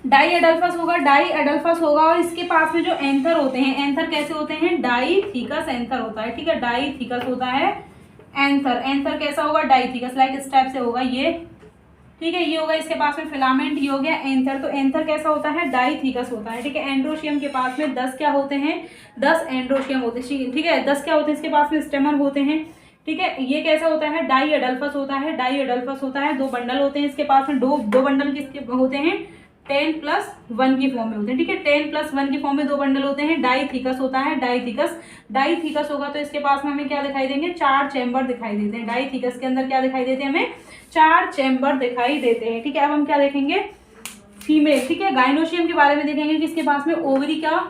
डाईएडल्फस होगा और इसके पास में जो एंथर होते हैं, एंथर कैसे होते हैं, डाईथीकस एंथर होता है, ठीक है। डाईथीकस होता है एंथर कैसा होगा, डाईथीकस, लाइक इस टाइप से होगा ये, ठीक है। ये होगा इसके पास में फिलामेंट, ये हो गया एंथर। तो एंथर कैसा होता है, डाईथीकस होता है, ठीक है। एंड्रोशियम के पास में 10 क्या होते हैं, 10 एंड्रोशियम होते हैं, ठीक है। 10 क्या होते हैं इसके पास में, स्टेमन होते हैं, ठीक है। ये कैसा होता है, डाईएडल्फस होता है। 2 बंडल होते हैं इसके पास में, दो बंडल किसके होते हैं, 10+1 की फॉर्म में होते हैं, ठीक है। 10+1 की फॉर्म में 2 बंडल होते हैं। डाईथीकस होता है, डाईथीकस होगा तो इसके पास में हमें क्या दिखाई देंगे, 4 चैम्बर दिखाई देते हैं। डाईथीकस के अंदर क्या दिखाई देते हैं, हमें 4 चैम्बर दिखाई देते हैं, ठीक है। अब हम क्या देखेंगे, फीमेल, ठीक है। गाइनोशियम के बारे में देखेंगे कि इसके पास में ओवरी का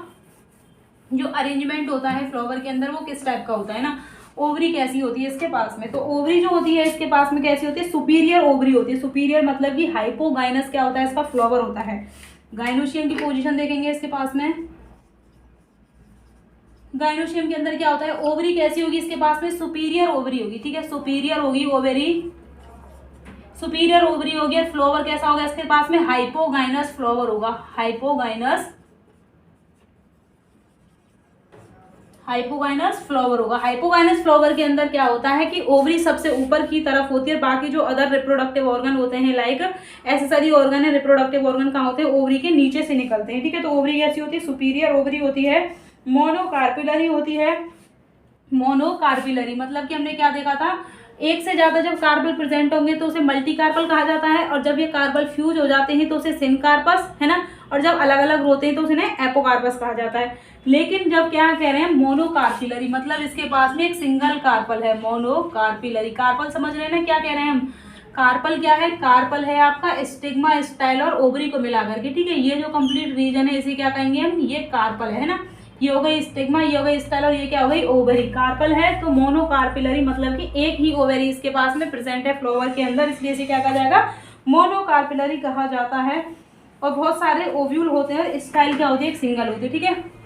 जो अरेंजमेंट होता है फ्लावर के अंदर वो किस टाइप का होता है ना, ओवरी कैसी होती है इसके पास में। तो ओवरी जो होती है इसके पास में कैसी होती है, सुपीरियर ओवरी होती है। सुपीरियर मतलब कि हाइपोगाइनस क्या होता है, इसका फ्लावर होता है। गाइनोशियम की पोजीशन देखेंगे इसके पास में, गाइनोशियम के अंदर क्या होता है, ओवरी कैसी होगी इसके पास में, सुपीरियर ओवरी होगी, ठीक है, सुपीरियर होगी ओवरी, सुपीरियर ओवरी होगी। और फ्लोवर कैसा होगा इसके पास में, हाइपोगाइनस फ्लोवर होगा, हाइपोगाइनस फ्लावर होगा। हाइपोगाइनस फ्लावर के अंदर क्या होता है कि ओवरी सबसे ऊपर की तरफ होती है, बाकी जो अदर रिप्रोडक्टिव ऑर्गन होते हैं लाइक एक्सेसरी ऑर्गन है, रिप्रोडक्टिव ऑर्गन कहाँ होते हैं, ओवरी के नीचे से निकलते हैं, ठीक है। तो ओवरी कैसी होती है, सुपीरियर ओवरी होती है, मोनोकार्पिलरी होती है। मोनोकार्पिलरी मतलब कि हमने क्या देखा था, एक से ज्यादा जब कार्पल प्रेजेंट होंगे तो उसे मल्टीकार्पल कहा जाता है, और जब ये कार्पल फ्यूज हो जाते हैं तो उसे सिनकार्पस, है ना, और जब अलग अलग होते हैं तो उसे एपोकार्पस कहा जाता है। लेकिन जब क्या कह रहे हैं, मोनोकार्पिलरी मतलब इसके पास में एक सिंगल कार्पल है, मोनोकार्पिलरी। कार्पल समझ रहे हैं ना क्या कह रहे हैं हम, कार्पल क्या है, कार्पल है आपका स्टिग्मा, स्टाइल और ओवरी को मिला करके, ठीक है। ये जो कंप्लीट रीजन है इसे क्या कहेंगे हम, ये कार्पल है ना, ये हो गई स्टिग्मा, ये हो गई स्टाइल और ये क्या हो गई ओवरी। कार्पल है तो मोनोकार्पिलरी मतलब कि एक ही ओवरी इसके पास में प्रेजेंट है फ्लावर के अंदर, इसलिए इसे क्या कहा जाएगा, मोनोकार्पिलरी कहा जाता है। और बहुत सारे ओव्यूल होते हैं, स्टाइल क्या होती है, एक सिंगल होती है, ठीक है।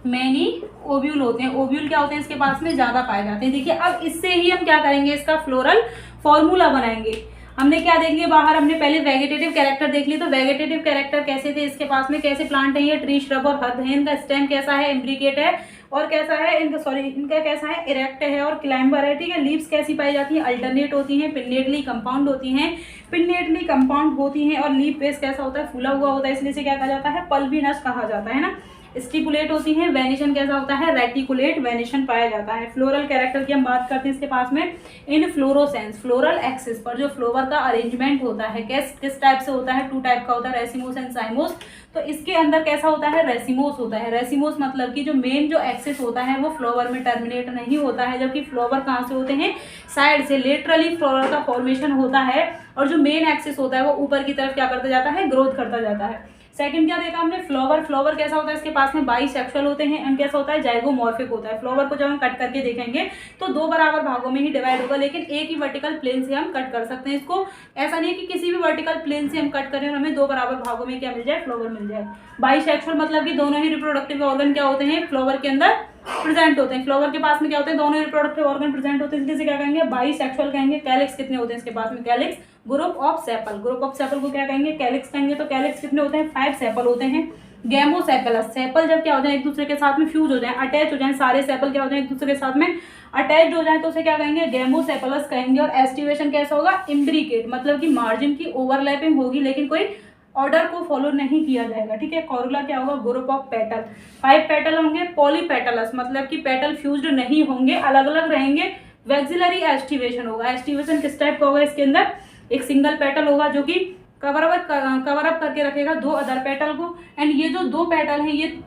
मैनी ओव्यूल होते हैं, ओव्यूल क्या होते हैं इसके पास में ज्यादा पाए जाते हैं। देखिए अब इससे ही हम क्या करेंगे, इसका फ्लोरल फॉर्मूला बनाएंगे। हमने क्या देखेंगे बाहर, हमने पहले वेजिटेटिव कैरेक्टर देख लिए, तो वेजिटेटिव कैरेक्टर कैसे थे इसके पास में, कैसे प्लांट है ये, ट्री, श्रब और हर्ब है। इनका स्टेम कैसा है, इम्ब्रिकेट है, और कैसा है इनका कैसा है, इरेक्ट है और क्लाइंबर है, ठीक है। लीव्स कैसी पाई जाती है, अल्टरनेट होती हैं, पिन्नेटली कंपाउंड होती हैं, पिन्नेटली कंपाउंड होती हैं, और लीफ बेस कैसा होता है, फूला हुआ होता है, इसलिए से क्या कहा जाता है, पल्बिनस कहा जाता है ना। स्टिपुलेट होती हैं, वेनिशन कैसा होता है, रेटिकुलेट वेनिशन पाया जाता है। फ्लोरल कैरेक्टर की हम बात करते हैं इसके पास में, इन फ्लोरोसेंस, फ्लोरल एक्सिस पर जो फ्लोवर का अरेंजमेंट होता है किस टाइप से होता है, टू टाइप का होता है, रेसिमोस एंड साइमोस। तो इसके अंदर कैसा होता है, रेसिमोस होता है। रेसिमोस मतलब कि जो मेन जो एक्सिस होता है वो फ्लावर में टर्मिनेट नहीं होता है, जबकि फ्लावर कहाँ से होते हैं, साइड से, लेटरली फ्लावर का फॉर्मेशन होता है, और जो मेन एक्सिस होता है वो ऊपर की तरफ क्या करता जाता है, ग्रोथ करता जाता है। सेकंड क्या देखा हमने, फ्लावर, फ्लावर कैसा होता है इसके पास में, बाइसेक्सुअल होते हैं, एंड कैसा होता है, जाइगोमॉर्फिक होता है। फ्लावर को जब हम कट करके देखेंगे तो दो बराबर भागों में ही डिवाइड होगा, लेकिन एक ही वर्टिकल प्लेन से हम कट कर सकते हैं इसको। ऐसा नहीं है कि किसी भी वर्टिकल प्लेन से हम कट करें और हमें दो बराबर भागों में क्या मिल जाए, फ्लावर मिल जाए। बाइसेक्सुअल मतलब कि दोनों ही रिप्रोडक्टिव ऑर्गन क्या होते हैं, फ्लावर के अंदर प्रेजेंट होते हैं। फ्लावर के पास में क्या होते हैं, दोनों रिप्रोडक्टिव ऑर्गन प्रेजेंट होते हैं, इसलिए क्या कहेंगे, बाइसेक्सुअल कहेंगे। कैलिक्स कितने होते हैं इसके पास में, calyx group of sepal, group of sepal को क्या कहेंगे, कैलिक्स कहेंगे। तो कैलिक्स कितने होते हैं, 5 सेपल होते हैं। गैमोसेपलस, सेपल जब क्या हो जाए, एक दूसरे के साथ में फ्यूज हो जाए, अटैच हो जाए, सारे सेपल क्या हो जाए, एक दूसरे के साथ में अटैच हो जाए, तो उसे क्या कहेंगे, गैमोसेपलस कहेंगे। और एस्टिवेशन कैसा होगा, इम्ब्रिकेट मतलब कि मार्जिन की ओवरलैपिंग होगी, लेकिन कोई ऑर्डर को फॉलो नहीं किया जाएगा, ठीक है। कोरुला क्या होगा, ग्रुप ऑफ पेटल, 5 पेटल होंगे। पॉलीपेटलस मतलब कि पेटल फ्यूज्ड नहीं होंगे, अलग अलग रहेंगे। वैक्सिलरी एस्टिवेशन होगा, एस्टिवेशन किस टाइप का होगा, इसके अंदर एक सिंगल पेटल होगा जो कि कवर अप करके रखेगा दो अदर पेटल को, एंड ये जो दो पेटल हैं ये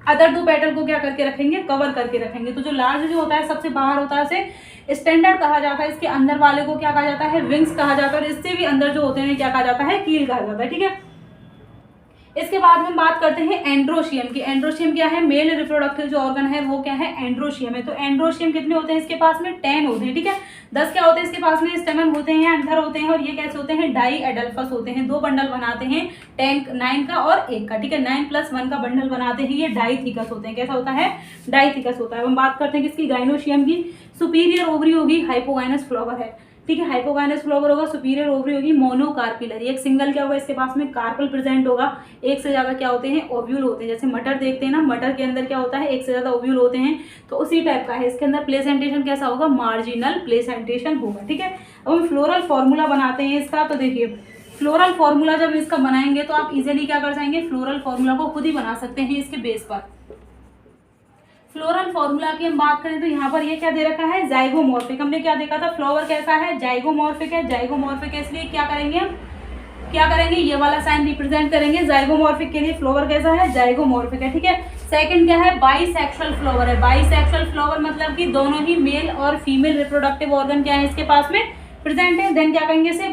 अदर दो पेटल को क्या करके रखेंगे, कवर करके रखेंगे। तो जो लार्ज जो होता है सबसे बाहर होता है उसे स्टैंडर्ड कहा जाता है, इसके अंदर वाले को क्या कहा जाता है, विंग्स कहा जाता है, और इससे भी अंदर जो होते हैं क्या कहा जाता है, कील कहा जाता है, ठीक है। इसके बाद में हम बात करते हैं एंड्रोशियम की। एंड्रोशियम क्या है, मेल रिप्रोडक्टिव जो ऑर्गन है वो क्या है, एंड्रोशियम है। तो एंड्रोशियम कितने होते हैं इसके पास में, 10 होते हैं, ठीक है। 10 क्या होते हैं इसके पास में, स्टेमन होते हैं, एंथर होते हैं, और ये कैसे होते हैं, डाई एडल्फस होते हैं। दो बंडल बनाते हैं, 9 का और 1 का, ठीक है। 9 + 1 का बंडल बनाते हैं, ये डाइथिकस होते हैं। कैसा होता है, डाइथिकस होता है। हम बात करते हैं किसकी, गाइनोशियम की। सुपीरियर ओवरी होगी, हाइपोगाइनस फ्लावर है, ठीक है। हाइपोगाइनस फ्लावर होगा, सुपीरियर ओवरी होगी, मोनोकार्पिलरी, एक सिंगल क्या होगा इसके पास में, कार्पल प्रेजेंट होगा। एक से ज्यादा क्या होते हैं, ओव्यूल होते हैं। जैसे मटर देखते हैं ना, मटर के अंदर क्या होता है, एक से ज्यादा ओव्यूल होते हैं, तो उसी टाइप का है। इसके अंदर प्लेसेंटेशन कैसा होगा, मार्जिनल प्लेसेंटेशन होगा, ठीक है। अब हम फ्लोरल फॉर्मूला बनाते हैं इसका। तो देखिए फ्लोरल फॉर्मूला जब इसका बनाएंगे तो आप इजिली क्या कर जाएंगे, फ्लोरल फॉर्मूला को खुद ही बना सकते हैं इसके बेस पर। फ्लोरल फॉर्मूला की हम बात करें तो यहाँ पर ये क्या दे रखा है, जाइगोमॉर्फिक। हमने क्या देखा था, फ्लावर कैसा है, जाइगोमॉर्फिक है। जाइगोमॉर्फिक है इसलिए क्या करेंगे हम, क्या करेंगे, ये वाला साइन रिप्रेजेंट करेंगे जाइगोमॉर्फिक के लिए। फ्लावर कैसा है, जाइगोमॉर्फिक है, ठीक है। सेकंड क्या है, बाइसेक्सुअल फ्लावर है। बाइसेक्सुअल फ्लावर मतलब कि दोनों ही मेल और फीमेल रिप्रोडक्टिव ऑर्गन क्या है इसके पास में प्रेजेंट है। देन क्या कहेंगे इसे,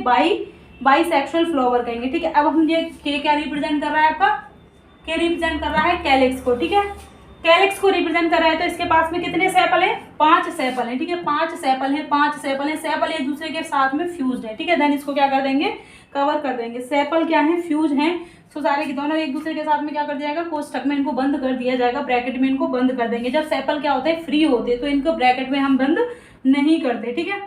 बाइसेक्सुअल फ्लावर कहेंगे, ठीक है। अब हम ये के क्या रिप्रेजेंट कर रहा है आपका, के रिप्रेजेंट कर रहा है कैलिक्स को, ठीक है। कैलिक्स को रिप्रेजेंट कर रहा है, तो इसके पास में कितने सेपल है, 5 सेपल है, ठीक है। 5 सेपल है, 5 सेपल है। सेपल एक दूसरे के साथ में फ्यूज्ड है, ठीक है। देन इसको क्या कर देंगे, कवर कर देंगे। सेपल क्या है, फ्यूज हैं, सो सारे के दोनों एक दूसरे के साथ में क्या कर दिया जाएगा, कोष्टक में इनको बंद कर दिया जाएगा, ब्रैकेट में इनको बंद कर देंगे। जब सेपल क्या होते हैं, फ्री होते हैं, तो इनको ब्रैकेट में हम बंद नहीं करते, ठीक है।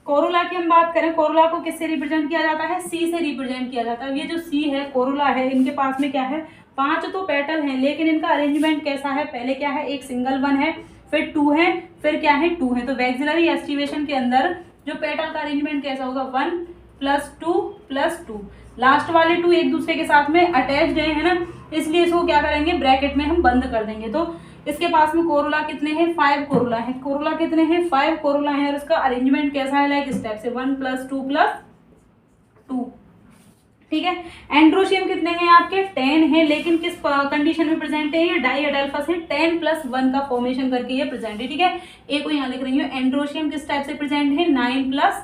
कोरोला की हम बात करें, कोरोला को किससे रिप्रेजेंट किया जाता है, सी से रिप्रेजेंट किया जाता है। ये जो सी है, कोरोला है, इनके पास में क्या है, 5 तो पेटल हैं, लेकिन इनका अरेंजमेंट कैसा है, पहले क्या है, एक सिंगल वन है, फिर 2 है, फिर क्या है 2 है। तो वैक्सिलरी एस्टिवेशन के अंदर जो पेटल का अरेंजमेंट कैसा होगा, 1 + 2 + 2, लास्ट वाले 2 एक दूसरे के साथ में अटैच्ड है ना, इसलिए इसको क्या करेंगे, ब्रैकेट में हम बंद कर देंगे। तो इसके पास में कोरोला कितने हैं, 5 कोरोला है। कोरोला कितने हैं, 5 कोरोला है, और उसका अरेंजमेंट कैसा है, लाइक स्टेप से 1 + 2 + 2, ठीक है। एंड्रोशियम कितने हैं आपके, 10 है, लेकिन किस कंडीशन में प्रेजेंट है, ये डाई अडेल्फस है, 10 + 1 का फॉर्मेशन करके ये प्रेजेंट है, ठीक है। एक को यहाँ लिख रही हूँ, एंड्रोशियम किस टाइप से प्रेजेंट है, 9 +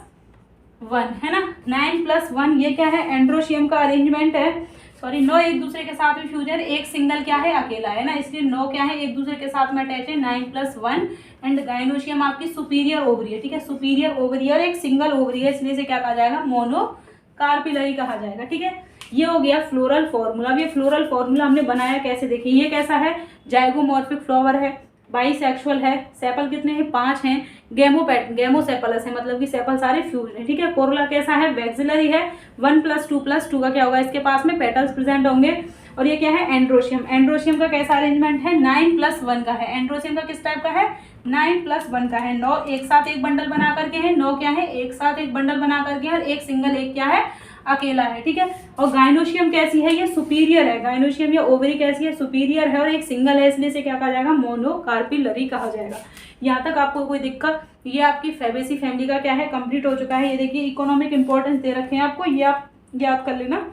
1 है ना, 9 + 1 ये क्या है, एंड्रोशियम का अरेंजमेंट है। सॉरी, 9 एक दूसरे के साथ में फ्यूजन, एक सिंगल क्या है, अकेला है ना, इसलिए 9 क्या है, एक दूसरे के साथ में अटैच है, 9 + 1। एंड गाइनोशियम आपकी सुपीरियर ओवरी है, ठीक है, सुपीरियर ओवरी और एक सिंगल ओवरी है, इसलिए से क्या कहा जाएगा, मोनोकार्पिलरी कहा जाएगा, ठीक है। ये हो गया फ्लोरल फॉर्मूला। ये फ्लोरल फॉर्मूला हमने बनाया कैसे, देखिए ये कैसा है, जाइगोमॉर्फिक फ्लावर है, बाइसेक्सुअल है, सेपल कितने हैं, 5 हैं, गेमोसेपलस है, मतलब कि सेपल सारे फ्यूज हैं, ठीक है। कोरोला कैसा है, वैक्सिलरी है, 1 + 2 + 2 का क्या होगा, इसके पास में पेटल्स प्रेजेंट होंगे। और ये क्या है, एंड्रोशियम। एंड्रोशियम का कैसा अरेंजमेंट है, 9 + 1 का है। एंड्रोशियम का किस टाइप का है, 9 + 1 का है। 9 एक साथ एक बंडल बना करके है, 9 क्या है, एक साथ एक बंडल बना करके है, और एक सिंगल एक क्या है, अकेला है, ठीक है। और गाइनोशियम कैसी है, ये सुपीरियर है, गाइनोशियम या ओवरी कैसी है, सुपीरियर है, और एक सिंगल है, इसलिए से क्या कहा जाएगा, मोनोकार्पिलरी कहा जाएगा। यहाँ तक आपको कोई दिक्कत, ये आपकी फैबेसी फैमिली का क्या है, कंप्लीट हो चुका है। ये देखिए इकोनॉमिक इंपॉर्टेंस दे रखे हैं आपको, ये आप याद कर लेना।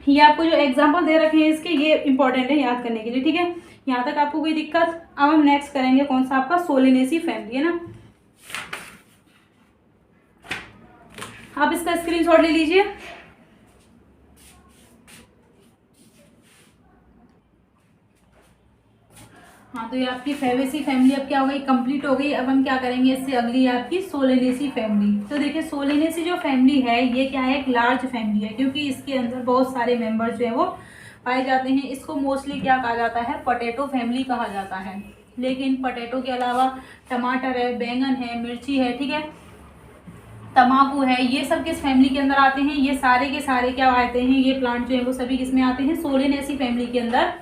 ये आपको जो एग्जाम्पल दे रखे हैं इसके, ये इंपॉर्टेंट है याद करने के लिए, ठीक है। यहाँ तक आपको कोई दिक्कत। अब हम नेक्स्ट करेंगे कौन सा, आपका सोलेनेसी फैमिली है ना। आप इसका स्क्रीनशॉट ले लीजिए। हाँ, तो ये आपकी फैबेसी फैमिली अब क्या हो गई, कंप्लीट हो गई। अब हम क्या करेंगे, इससे अगली आपकी सोलेनेसी फैमिली। तो देखिए सोलेनेसी जो फैमिली है, ये क्या है, एक लार्ज फैमिली है, क्योंकि इसके अंदर बहुत सारे मेंबर्स जो है वो पाए जाते हैं। इसको मोस्टली क्या कहा जाता है, पोटैटो फैमिली कहा जाता है। लेकिन पोटैटो के अलावा टमाटर है, बैंगन है, मिर्ची है, ठीक है, तम्बाकू है, ये सब किस फैमिली के अंदर आते हैं, ये सारे के सारे क्या आते हैं, ये प्लांट जो है वो सभी किस में आते हैं, सोलेनेसी फैमिली के अंदर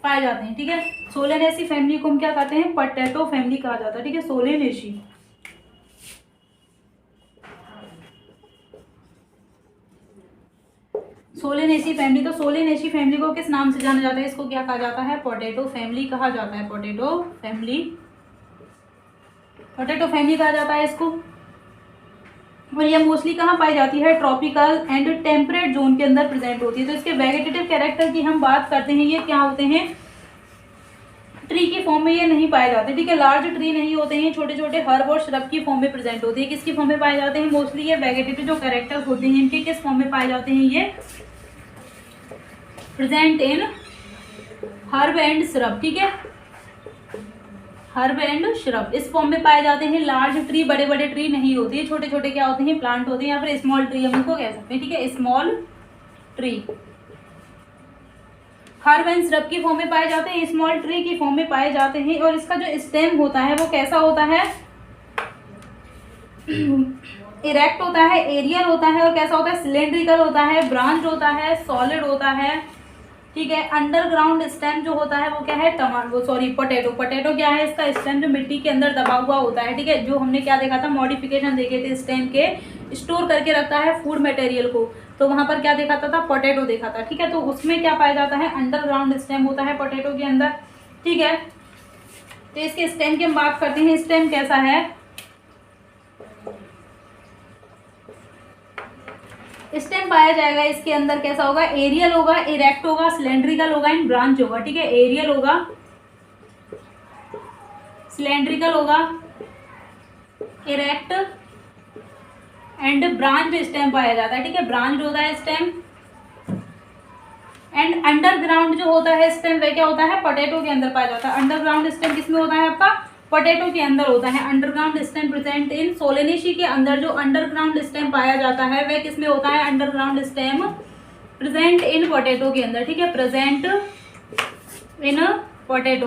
पाए जाते हैं, ठीक है। सोलेनेसी फैमिली को हम क्या कहते हैं, पोटैटो फैमिली कहा जाता है, ठीक है, सोलेनेसी। सोलेनेसी फैमिली, तो सोलेनेसी फैमिली को किस नाम से जाना जाता है, इसको क्या कहा जाता है, पोटैटो फैमिली कहा जाता है, पोटैटो फैमिली, पोटैटो फैमिली कहा जाता है इसको। और ये मोस्टली कहाँ पाई जाती है, ट्रॉपिकल एंड टेम्परेट जोन के अंदर प्रेजेंट होती है। तो इसके वेजिटेटिव कैरेक्टर की हम बात करते हैं, ये क्या होते हैं, ट्री की फॉर्म में ये नहीं पाए जाते, ठीक है, लार्ज ट्री नहीं होते हैं, छोटे छोटे हर्ब और श्रब की फॉर्म में प्रेजेंट होते हैं। किसकी फॉर्म में पाए जाते हैं, मोस्टली ये वेजिटेटिव जो कैरेक्टर होते हैं इनके किस फॉर्म में पाए जाते हैं, ये present in herb and shrub, ठीक है, हर्ब एंड श्रब इस फॉर्म में पाए जाते हैं। लार्ज ट्री, बड़े बड़े ट्री नहीं होते हैं, छोटे छोटे क्या होते हैं, प्लांट होते हैं, या फिर स्मॉल ट्री हम इनको कह सकते हैं, ठीक है, small tree. Herb and shrub की फॉर्म में पाए जाते हैं, स्मॉल ट्री की फॉर्म में पाए जाते हैं। और इसका जो स्टेम होता है वो कैसा होता है, इरेक्ट होता है, एरियल होता है, और कैसा होता है, सिलेंड्रिकल होता है, ब्रांच होता है, सॉलिड होता है, ठीक है। अंडरग्राउंड स्टेम जो होता है वो क्या है, पोटैटो। पोटैटो क्या है, इसका स्टेम जो मिट्टी के अंदर दबा हुआ होता है, ठीक है, जो हमने क्या देखा था, मॉडिफिकेशन देखे थे स्टेम के, स्टोर करके रखता है फूड मटेरियल को, तो वहां पर क्या देखा था, पोटैटो देखा था, ठीक है। तो उसमें क्या पाया जाता है, अंडरग्राउंड स्टेम होता है पोटैटो के अंदर, ठीक है। तो इसके स्टेम की हम बात करते हैं, स्टेम कैसा है, स्टेम पाया जाएगा इसके अंदर कैसा होगा, एरियल होगा, इरेक्ट होगा, सिलेंड्रिकल होगा, एंड ब्रांच होगा, ठीक है, एरियल होगा, सिलेंड्रिकल होगा, इरेक्ट एंड ब्रांच स्टेम पाया जाता है, ठीक है, ब्रांच होता है स्टेम। एंड अंडरग्राउंड जो होता है स्टेम वह क्या होता है, पोटैटो के अंदर पाया जाता है। अंडरग्राउंड स्टेम किसमें होता है आपका, पोटैटो के अंदर होता है। Underground stem present in Solanaceae के अंदर जो अंडरग्राउंड स्टेम पाया जाता है वह किसमें होता है, underground stem present in potato के अंदर, ठीक है, प्रेजेंट इन पोटैटो।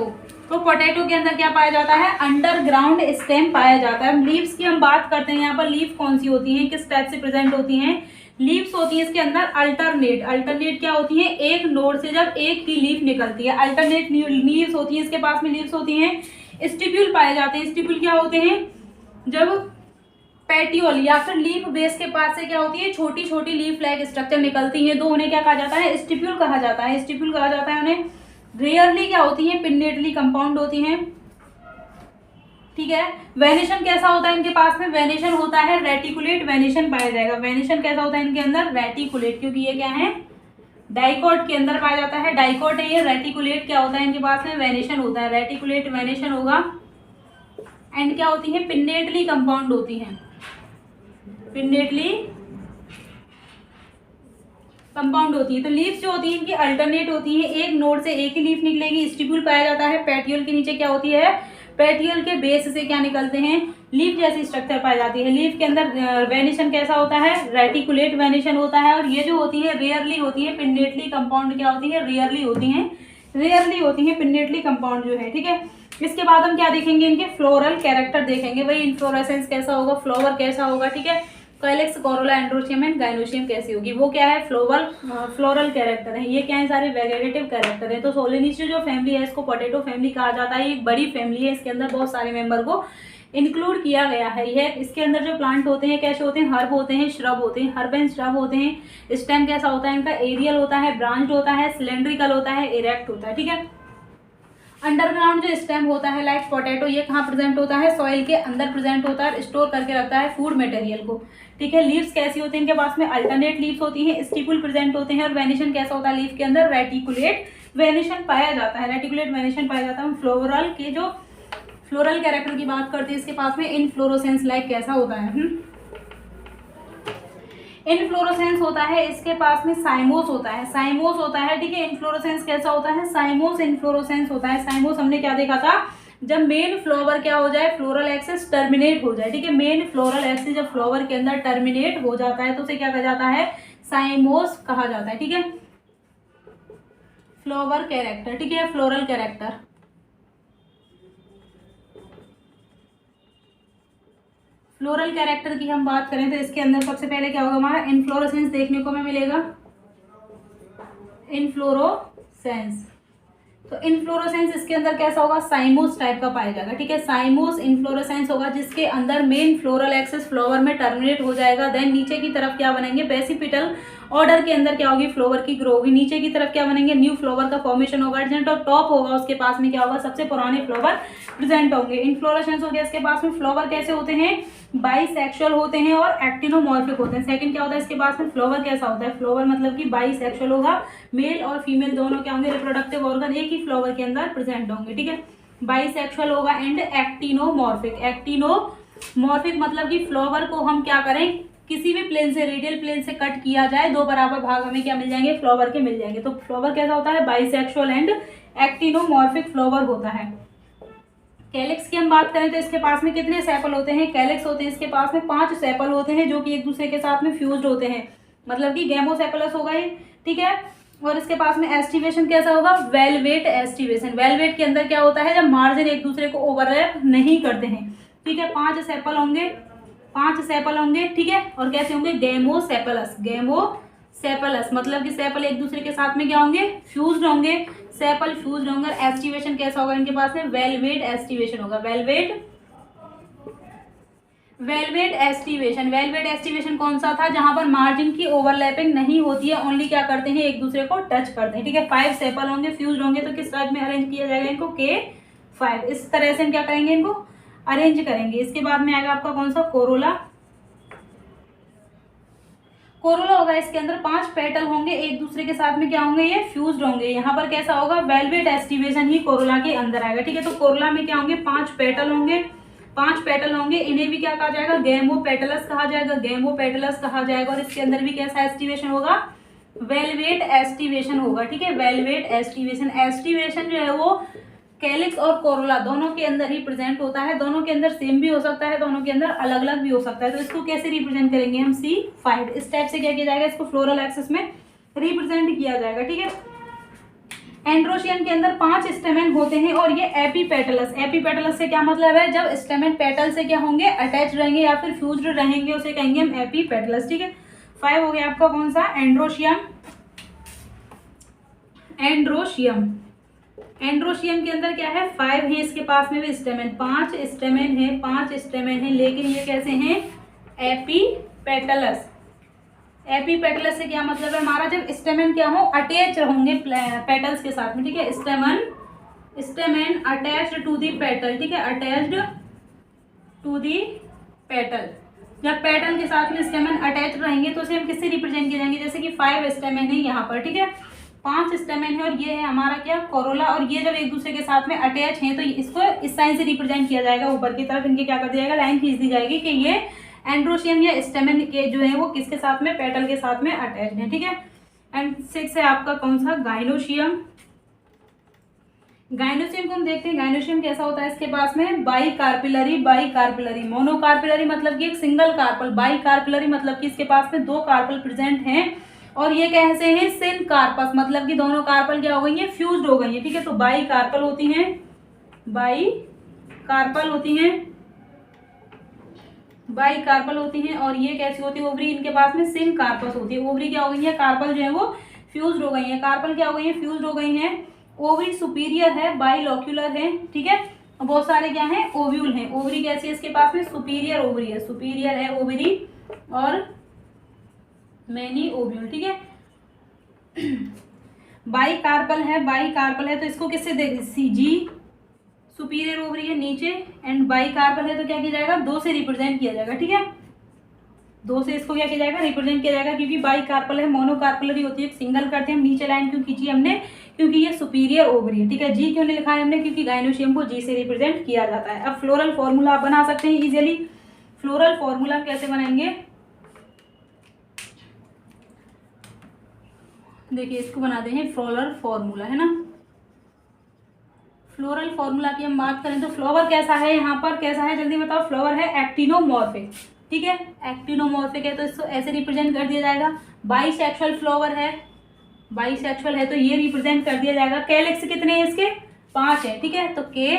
तो पोटैटो के अंदर क्या पाया जाता है, अंडरग्राउंड स्टेम पाया जाता है। लीव्स की हम बात करते हैं, यहाँ पर लीफ कौन सी होती हैं, किस टाइप से प्रेजेंट होती हैं, लीव्स होती है इसके अंदर अल्टरनेट। अल्टरनेट क्या होती है, एक नोड से जब एक ही लीफ निकलती है, अल्टरनेट लीव्स होती है। इसके पास में लीव्स होती हैं, स्टिप्यूल पाए जाते हैं। स्टिप्यूल क्या होते हैं, जब पेटियोल या फिर लीफ बेस के पास से क्या होती है, छोटी छोटी लीफ लाइक स्ट्रक्चर निकलती हैं, तो उन्हें क्या कहा जाता है, स्टिप्यूल कहा जाता है। स्टिप्यूल कहा जाता है उन्हें। रेयरली क्या होती है, पिन्नेटली कंपाउंड होती हैं, ठीक है। वेनेशन कैसा होता है इनके पास में, वेनेशन होता है रेटिकुलेट वेनेशन पाया जाएगा। वेनेशन कैसा होता है इनके अंदर, रेटिकुलेट, क्योंकि ये क्या है, डाइकोट के अंदर पाया जाता है, डाइकोट है ये। रेटिकुलेट क्या होता है इनके पास में, वेनेशन होता है, रेटिकुलेट वेनेशन होगा। एंड क्या होती है, पिन्नेटली कंपाउंड होती हैं, पिन्नेटली कंपाउंड होती है। तो लीव्स जो होती है इनकी अल्टरनेट होती है, एक नोड से एक ही लीफ निकलेगी। स्टिप्यूल पाया जाता है। पेटियोल के नीचे क्या होती है, पेटियोल के बेस से क्या निकलते हैं, लीफ जैसी स्ट्रक्चर पाई जाती है। लीफ के अंदर वेनेशन कैसा होता है, रेटिकुलेट वेनेशन होता है। और ये जो होती है रेयरली होती है, पिन्नेटली कंपाउंड क्या होती है, रेयरली होती हैं, रेयरली होती हैं पिन्नेटली कंपाउंड जो है, ठीक है। इसके बाद हम क्या देखेंगे, इनके फ्लोरल कैरेक्टर देखेंगे, भाई इन्फ्लोरेसेंस कैसा होगा, फ्लावर कैसा होगा, ठीक है। Calyx, Corolla, androecium and gynoecium कैसी होगी, वो क्या है, फ्लोरल कैरेक्टर है। ये क्या है, सारे वेजिटेटिव कैरेक्टर है। तो सोलेनेसियेई जो फैमिली है इसको पोटैटो फैमिली कहा जाता है। एक बड़ी फैमिली है, इसके अंदर बहुत सारे मेंबर को इंक्लूड किया गया है। यह इसके अंदर जो प्लांट होते हैं कैसे होते हैं, हर्ब होते हैं, श्रब होते हैं, हर्ब एंड श्रब होते हैं। स्टेम कैसा होता है इनका, एरियल होता है, ब्रांच्ड होता है, सिलेंड्रिकल होता है, इरेक्ट होता है, ठीक है। अंडरग्राउंड जो स्टेम होता है लाइक पोटैटो, ये कहाँ प्रेजेंट होता है, सॉइल के अंदर प्रेजेंट होता है, स्टोर करके रखता है फूड मटेरियल को, ठीक है। लीव्स कैसी होती हैं इनके पास में, अल्टरनेट लीव्स होती हैं, स्टिपुल प्रेजेंट होते हैं। और वेनिशन कैसा होता है लीफ के अंदर, रेटिकुलेट वेनिशन पाया जाता है, रेटिकुलेट वेनिशन पाया जाता है। फ्लोरल के जो फ्लोरल कैरेक्टर की बात करते हैं, इसके पास में इनफ्लोरोसेंस लाइक कैसा होता है, इनफ्लोरोसेंस होता है। इसके पास में साइमोस होता है, साइमोस होता है, ठीक है। इनफ्लोरोसेंस कैसा होता है, साइमोस इनफ्लोरोसेंस होता है। साइमोस हमने क्या देखा था, जब मेन फ्लावर क्या हो जाए, फ्लोरल एक्सिस टर्मिनेट हो जाए, ठीक है। मेन फ्लोरल एक्सिस जब फ्लावर के अंदर टर्मिनेट हो जाता है तो उसे क्या कहा जाता है, साइमोस कहा जाता है, ठीक है। फ्लावर कैरेक्टर, ठीक है, फ्लोरल कैरेक्टर। फ्लोरल कैरेक्टर की हम बात करें तो इसके अंदर सबसे पहले क्या होगा, हमारा इनफ्लोरोसेंस देखने को हमें मिलेगा, इनफ्लोरोसेंस। तो इनफ्लोरोसेंस इसके अंदर कैसा होगा, साइमोस टाइप का पाया जाएगा, ठीक है। साइमोस इनफ्लोरोसेंस होगा जिसके अंदर मेन फ्लोरल एक्सिस फ्लावर में टर्मिनेट हो जाएगा। देन नीचे की तरफ क्या बनेंगे, बेसिपिटल ऑर्डर के अंदर क्या होगी, फ्लावर की ग्रो होगी। नीचे की तरफ क्या बनेंगे, न्यू फ्लावर का फॉर्मेशन होगा। एडजेंट और टॉप होगा, उसके पास में क्या होगा, सबसे पुराने फ्लावर प्रेजेंट होंगे। इनफ्लोरेसेंस हो गया, इसके पास में फ्लावर कैसे होते हैं, बाइसेक्सुअल होते हैं और एक्टिनोमॉर्फिक होते हैं। सेकंड क्या होता है, इसके पास में फ्लावर कैसा होता है, फ्लावर मतलब कि बाइसेक्सुअल होगा, मेल और फीमेल दोनों क्या होंगे, रिप्रोडक्टिव ऑर्गन एक ही फ्लावर के अंदर प्रेजेंट होंगे, ठीक है। बाइसेक्सुअल होगा एंड एक्टिनोमॉर्फिक। एक्टिनोमॉर्फिक मतलब कि फ्लावर को हम क्या करें, किसी भी प्लेन से, रेडियल प्लेन से कट किया जाए, दो बराबर भाग हमें क्या मिल जाएंगे, फ्लावर के मिल जाएंगे। तो फ्लावर कैसा होता है, बाइसेक्सुअल एंड एक्टिनोमॉर्फिक फ्लावर होता है। कैलिक्स की हम बात करें तो इसके पास में कितने सेपल होते हैं, कैलिक्स होते हैं इसके पास में 5 सेपल होते हैं जो कि एक दूसरे के साथ में फ्यूज्ड होते हैं, मतलब कि गैमोसेपलस होगा ये, ठीक है। और इसके पास में एस्टिवेशन कैसा होगा, वेलवेट एस्टिवेशन। वेलवेट के अंदर क्या होता है, जब मार्जिन एक दूसरे को ओवरलैप नहीं करते हैं, ठीक है। 5 सेपल होंगे, 5 सेपल होंगे, ठीक है। और कैसे होंगे, गैमोसेपलस। गैमोसेपलस मतलब कि सेपल एक दूसरे के साथ में क्या होंगे, फ्यूज्ड होंगे, सेपल फ्यूज्ड होंगे। एस्टिवेशन कैसा होगा इनके पास में, वेलवेट एस्टिवेशन होगा, वेलवेट एस्टिवेशन। वेलवेट एस्टिवेशन कौन सा था, जहां पर मार्जिन की ओवरलैपिंग नहीं होती है, ओनली क्या करते हैं, एक दूसरे को टच करते हैं, ठीक है। 5 सेपल होंगे, फ्यूज्ड होंगे, तो किस टाइप में अरेंज किया जाएगा इनको, K5। इस तरह से हम क्या करेंगे, इनको अरेंज करेंगे। इसके बाद में आएगा आपका कौन सा, कोरोला। कोरोला होगा, इसके अंदर 5 पेटल होंगे, एक दूसरे के साथ में क्या होंगे, ये फ्यूज्ड होंगे। यहाँ पर कैसा होगा, वेलवेट एस्टिवेशन ही कोरोला के अंदर आएगा, ठीक है। तो कोरोला में क्या होंगे, 5 पेटल होंगे, 5 पेटल होंगे। इन्हें भी क्या कहा जाएगा, गैमोपेटलस कहा जाएगा, गैमोपेटलस कहा जाएगा। और इसके अंदर भी कैसा एस्टिवेशन होगा, वेलवेट एस्टिवेशन होगा, ठीक है, वेलवेट एस्टिवेशन। एस्टिवेशन जो है वो कैलिक्स और कोरोला दोनों के अंदर ही प्रेजेंट होता है, दोनों के अंदर सेम भी हो सकता है, दोनों के अंदर अलग अलग भी हो सकता है। तो इसको कैसे रिप्रेजेंट करेंगे हम, C5। इस टाइप से क्या किया जाएगा, इसको फ्लोरल एक्सिस में रिप्रेजेंट किया जाएगा, ठीक है। एंड्रोशियम के अंदर 5 स्टेमेन होते हैं और ये एपीपेटलस, एपीपेटलस से क्या मतलब है, जब स्टेमेन पेटल से क्या होंगे, अटैच रहेंगे या फिर फ्यूज्ड रहेंगे, उसे कहेंगे हम एपीपेटलस, ठीक है। 5 हो गया आपका कौन सा, एंड्रोशियम। एंड्रोशियम, एंड्रोशियम के अंदर क्या है, 5 है इसके पास में भी स्टेमेन, 5 स्टेमेन है, 5 स्टेमेन है, लेकिन ये कैसे हैं, एपीपेटलस। एपीपेटलस से क्या मतलब है हमारा, जब स्टेमेन क्या हो, अटैच होंगे पेटल्स के साथ में, ठीक है। Stamen attached to the petal, ठीक है, अटैच्ड टू दी पेटल। जब पेटल के साथ में स्टेमेन अटैच रहेंगे तो उसे हम किससे रिप्रेजेंट किए जाएंगे, जैसे कि 5 स्टेमेन है यहाँ पर, ठीक है, 5 स्टेमेन है और ये है हमारा क्या, कोरोला, और ये जब एक दूसरे के साथ में अटैच हैं तो इसको इस साइन से रिप्रेजेंट किया जाएगा, ऊपर की तरफ इनके क्या कर दिया जाएगा, लाइन खींच दी जाएगी कि ये एंड्रोशियम या स्टेमेन के जो है वो किसके साथ में, पेटल के साथ में अटैच है, ठीक है। एंड 6 है आपका कौन सा, गाइनोशियम। गाइनोशियम को हम देखते हैं, गाइनोशियम कैसा होता है, इसके पास में बाई कार्पिलरी, बाई कार्पिलरी, मोनोकार्पिलरी मतलब कि एक सिंगल कार्पल, बाई कार्पिलरी मतलब कि इसके पास में 2 कार्पल प्रेजेंट हैं, और ये कैसे हैं, सिन कार्पस मतलब कि दोनों कार्पल क्या हो गई है, फ्यूज्ड हो गई है, ठीक है। तो बाई कार्पल होती हैं, बाई कार्पल होती हैं, बाई कार्पल होती हैं, और ये कैसी होती है, ओवरी इनके पास में सिन कार्पस होती है। ओवरी क्या हो गई है, कार्पल जो है वो फ्यूज्ड हो गई है, कार्पल क्या हो गई है, फ्यूज्ड हो गई हैं। ओवरी सुपीरियर है, बाइलोक्यूलर है, ठीक है। बहुत सारे क्या हैं, ओव्यूल हैं। ओवरी कैसी है इसके पास में, सुपीरियर ओवरी है, सुपीरियर है ओवरी, और मैनी ओव्यूल, ठीक है। बाई कार्पल है, बाई कार्पल है तो इसको किससे देख, जी सुपीरियर ओवरी है नीचे, एंड बाई कार्पल है तो क्या किया जाएगा, 2 से रिप्रेजेंट किया जाएगा, ठीक है। 2 से इसको क्या किया जाएगा, रिप्रेजेंट किया जाएगा, क्योंकि बाई कार्पल है, मोनोकार्पलरी होती है, सिंगल करते हैं हम, नीचे लाइन क्यों खींची हमने, क्योंकि ये सुपीरियर ओवरी है, ठीक है। जी क्यों नहीं लिखा है हमने, क्योंकि गाइनोशियम को जी से रिप्रेजेंट किया जाता है। अब फ्लोरल फॉर्मूला आप बना सकते हैं इजिली। फ्लोरल फॉर्मूला कैसे बनाएंगे, देखिए इसको बनाते हैं फ्लोरल फॉर्मूला, है ना। फ्लोरल फॉर्मूला की हम बात करें तो फ्लावर कैसा है, यहाँ पर कैसा है, जल्दी बताओ। फ्लावर है एक्टिनोमॉर्फिक, ठीक है, एक्टिनोमॉर्फिक है तो इसको ऐसे रिप्रेजेंट कर दिया जाएगा। बाइसेक्सुअल फ्लावर है, बाइसेक्सुअल है तो ये रिप्रेजेंट कर दिया जाएगा। कैलिक्स कितने हैं इसके, 5 है, ठीक है, तो के,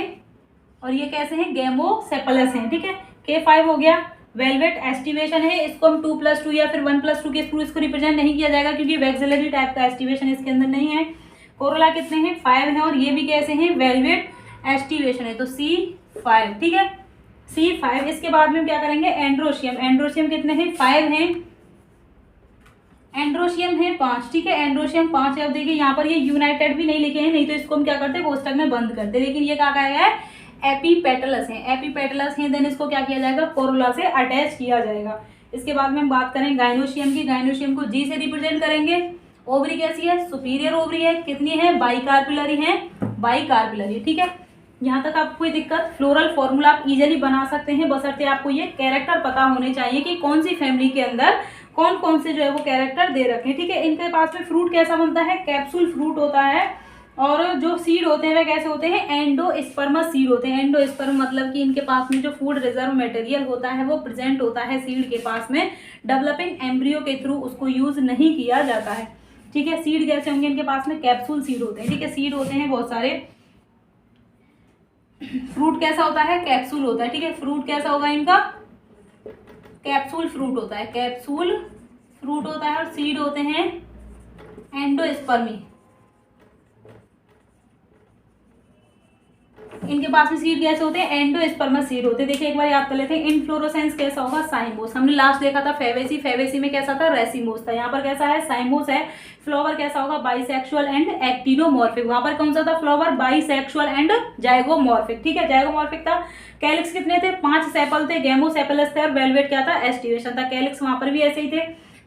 और ये कैसे हैं, गेमोसेपलस हैं, ठीक है। K5 हो गया। वेलवेट एस्टिवेशन है, इसको हम 2+2 या फिर 1+2 के थ्रू इसको रिप्रेजेंट नहीं किया जाएगा, क्योंकि वैक्सिलरी टाइप का एस्टिवेशन इसके अंदर नहीं है। कोरोला कितने हैं, 5 हैं, और ये भी कैसे हैं, वेलवेट एस्टिवेशन है, तो C5, ठीक है, C5। इसके बाद में हम क्या करेंगे, एंड्रोशियम। एंड्रोशियम कितने हैं, 5 हैं, एंड्रोशियम है 5, ठीक है, एंड्रोशियम 5 है। अब देखिए यहाँ पर ये यूनाइटेड भी नहीं लिखे हैं, नहीं तो इसको हम क्या करते, कोष्टक में बंद करते, लेकिन ये क्या कहा गया है, एपीपेटलस है, एपीपेटलस है, देन इसको क्या किया जाएगा, कोरोला से अटैच किया जाएगा। इसके बाद में हम बात करें गाइनोशियम की। गाइनोशियम को जी से रिप्रेजेंट करेंगे। ओवरी कैसी है, सुपीरियर ओवरी है, कितनी है, बाइकार्पिलरी है, बाइकार्पिलरी, ठीक है। यहाँ तक आपको कोई दिक्कत, फ्लोरल फॉर्मूला आप इजीली बना सकते हैं, बशर्ते आपको ये कैरेक्टर पता होने चाहिए कि कौन सी फैमिली के अंदर कौन कौन से जो है वो कैरेक्टर दे रखे हैं, ठीक है। इनके पास में फ्रूट कैसा बनता है, कैप्सूल फ्रूट होता है, और जो सीड होते हैं वे कैसे होते हैं, एंडोस्पर्मस सीड होते हैं। एंडोस्पर्म मतलब कि इनके पास में जो फूड रिजर्व मटेरियल होता है वो प्रेजेंट होता है सीड के पास में, डेवलपिंग एम्ब्रियो के थ्रू उसको यूज नहीं किया जाता है, ठीक है। सीड कैसे होंगे, इनके पास में कैप्सूल सीड होते हैं, ठीक है, सीड होते हैं बहुत सारे। फ्रूट कैसा होता है, कैप्सूल होता है, ठीक है, फ्रूट कैसा होगा इनका, कैप्सूल फ्रूट होता है, कैप्सूल फ्रूट होता है, और सीड होते हैं एंडोस्पर्मी। इनके पास में सीड कैसे होते हैं, एंडोस्पर्मस सीड होते हैं। देखिए एक बार याद कर लेते हैं, इनफ्लोरोसेंस कैसा होगा, साइमोस। हमने लास्ट देखा था फेवेसी, फेवेसी में कैसा था, रेसिमोस था, यहाँ पर कैसा है, साइमोस है। फ्लावर कैसा होगा, बाइसेक्सुअल एंड एक्टिनोमॉर्फिक। वहां पर कौन सा था, फ्लावर बाइसेक्सुअल एंड जाइगोमॉर्फिक, ठीक है, जाइगोमॉर्फिक था। कैलिक्स कितने थे, 5 सेपल थे, गेमोसेपलस थे, और वेलवेट क्या था, एस्टिवेशन था। कैलिक्स वहां पर भी ऐसे ही थे।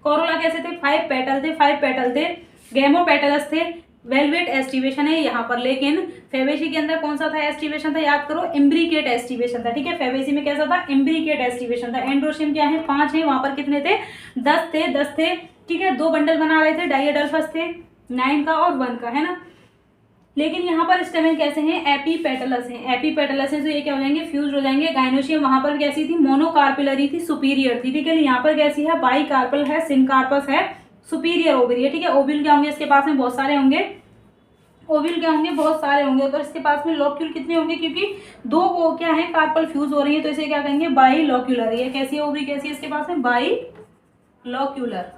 कोरोला कैसे थे, 5 पेटल थे, 5 पेटल थे, गेमोपेटलस थे, वेलवेट एस्टिवेशन है यहाँ पर। लेकिन फेवेसी के अंदर कौन सा था, एस्टिवेशन था, याद करो, इम्ब्रिकेट एस्टिवेशन था, ठीक है। फेवेसी में कैसा था, इम्ब्रिकेट एस्टिवेशन था। एंड्रोशियम क्या है, 5 है, वहां पर कितने थे, 10 थे, ठीक है। 2 बंडल बना रहे थे, डाइएडल्फस थे, 9 का और 1 का, है ना। लेकिन यहाँ पर स्टेमेन कैसे हैं, एपीपेटलस हैं, एपीपेटलस है तो ये क्या हो जाएंगे, फ्यूज हो जाएंगे। गाइनोशियम वहां पर कैसी थी, मोनोकार्पिलरी थी, सुपीरियर थी, ठीक है। यहाँ पर कैसी है, बाई कार्पल है, सिनकार्पस है, सुपीरियर ओवरी है, ठीक है। ओव्यूल क्या होंगे इसके पास में, बहुत सारे होंगे। ओव्यूल क्या होंगे, बहुत सारे होंगे। तो इसके पास में लॉक्यूल कितने होंगे, क्योंकि दो वो क्या है कार्पल फ्यूज हो रही है, तो इसे क्या कहेंगे, बाई लॉक्यूलर। ये कैसी है ओवरी, कैसी है इसके पास में, बाई लॉक्यूलर।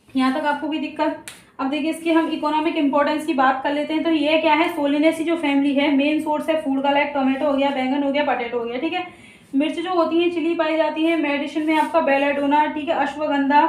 यहाँ तक आपको भी दिक्कत। अब देखिए इसकी हम इकोनॉमिक इंपॉर्टेंस की बात कर लेते हैं। तो ये क्या है, सोलिनेसी जो फैमिली है मेन सोर्स है फूड का, लाइक टोमेटो हो गया, बैंगन हो गया, पोटैटो हो गया, ठीक है। मिर्च जो होती है चिली पाई जाती है। मेडिसिन में आपका बेलाडोना, ठीक है, अश्वगंधा,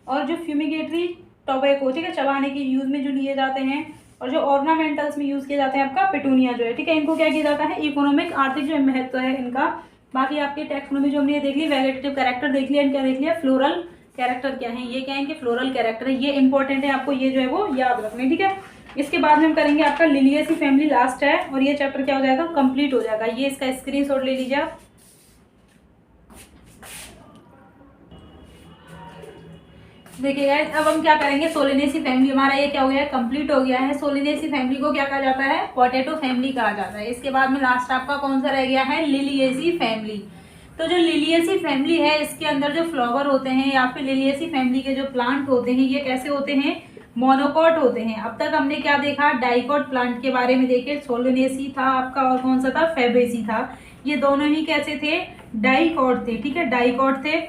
और जो फ्यूमिगेटरी टोबैको, ठीक है, चबाने की यूज में जो लिए जाते हैं, और जो ऑर्नामेंटल्स में यूज किए जाते हैं आपका पिटूनिया जो है, ठीक है। इनको क्या किया जाता है, इकोनॉमिक आर्थिक जो महत्व है इनका। बाकी आपके टैक्सोनॉमी जो हमने देख ली, वेजिटेटिव कैरेक्टर देख लिया, इनका देख लिया, फ्लोरल कैरेक्टर क्या है, ये क्या है कि फ्लोरल कैरेक्टर है, ये इंपॉर्टेंट है, आपको ये जो है वो याद रखना है, ठीक है। इसके बाद में हम करेंगे आपका लिलिएसी फैमिली, लास्ट है, और ये चैप्टर क्या हो जाएगा, कंप्लीट हो जाएगा। ये इसका स्क्रीनशॉट ले लीजिए आप। देखिए गाइस, अब हम क्या करेंगे, सोलिनेसी फैमिली हमारा ये क्या हो गया है, कंप्लीट हो गया है। सोलिनेसी फैमिली को क्या कहा जाता है, पोटैटो फैमिली कहा जाता है। इसके बाद में लास्ट आपका कौन सा रह गया है, लिलिएसी फैमिली। तो जो लिलिएसी फैमिली है इसके अंदर जो फ्लावर होते हैं या फिर लिलिएसी फैमिली के जो प्लांट होते हैं ये कैसे होते हैं, मोनोकॉट होते हैं। अब तक हमने क्या देखा, डाइकॉट प्लांट के बारे में देखे, सोलिनेसी था आपका और कौन सा था, फैबेसी था। ये दोनों ही कैसे थे, डाइकॉट थे, ठीक है, डाइकॉट थे।